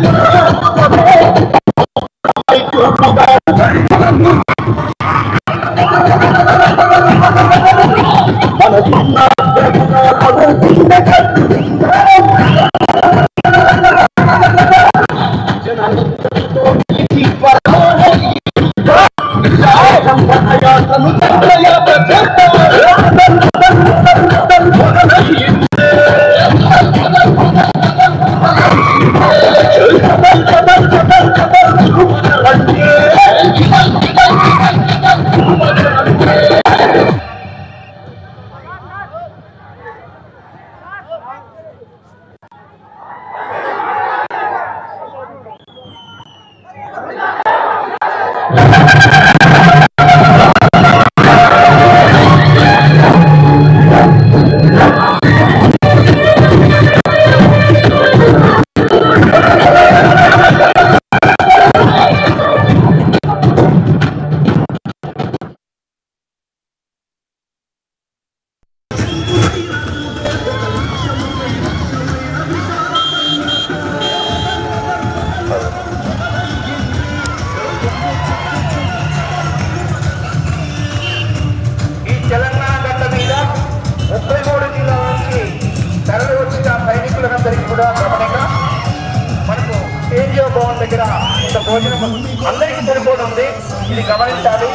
అందరికీ సరిపోతుంది. ఇది గమనించాలి.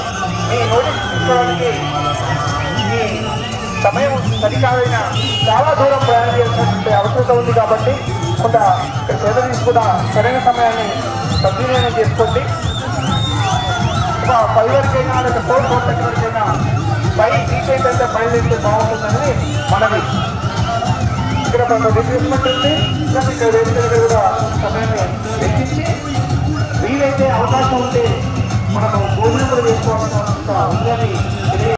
మీ నోటీస్ తీసుకోవడానికి ఈ సమయం సరికాదైన చాలా దూరం ప్రయాణం చేయాల్సిన అవసరం ఉంది కాబట్టి కొంత సేద తీసుకున్న సరైన సమయాన్ని సద్వినియోగం చేసుకోండి. ఒక 10 వరకైనా లేదా 4:30 వరకైనా పై టీచర్ అయితే బయలుదేరితే బాగుంటుందని మనవి. ఇక్కడ రిక్రూట్మెంట్ ఉంది. ఇక్కడ వేదిక కూడా సమయాన్ని వెచ్చించి వీలైతే అవకాశం ఉంటే మనము భోజనం కూడా చేసుకోవాల్సిన ఉందని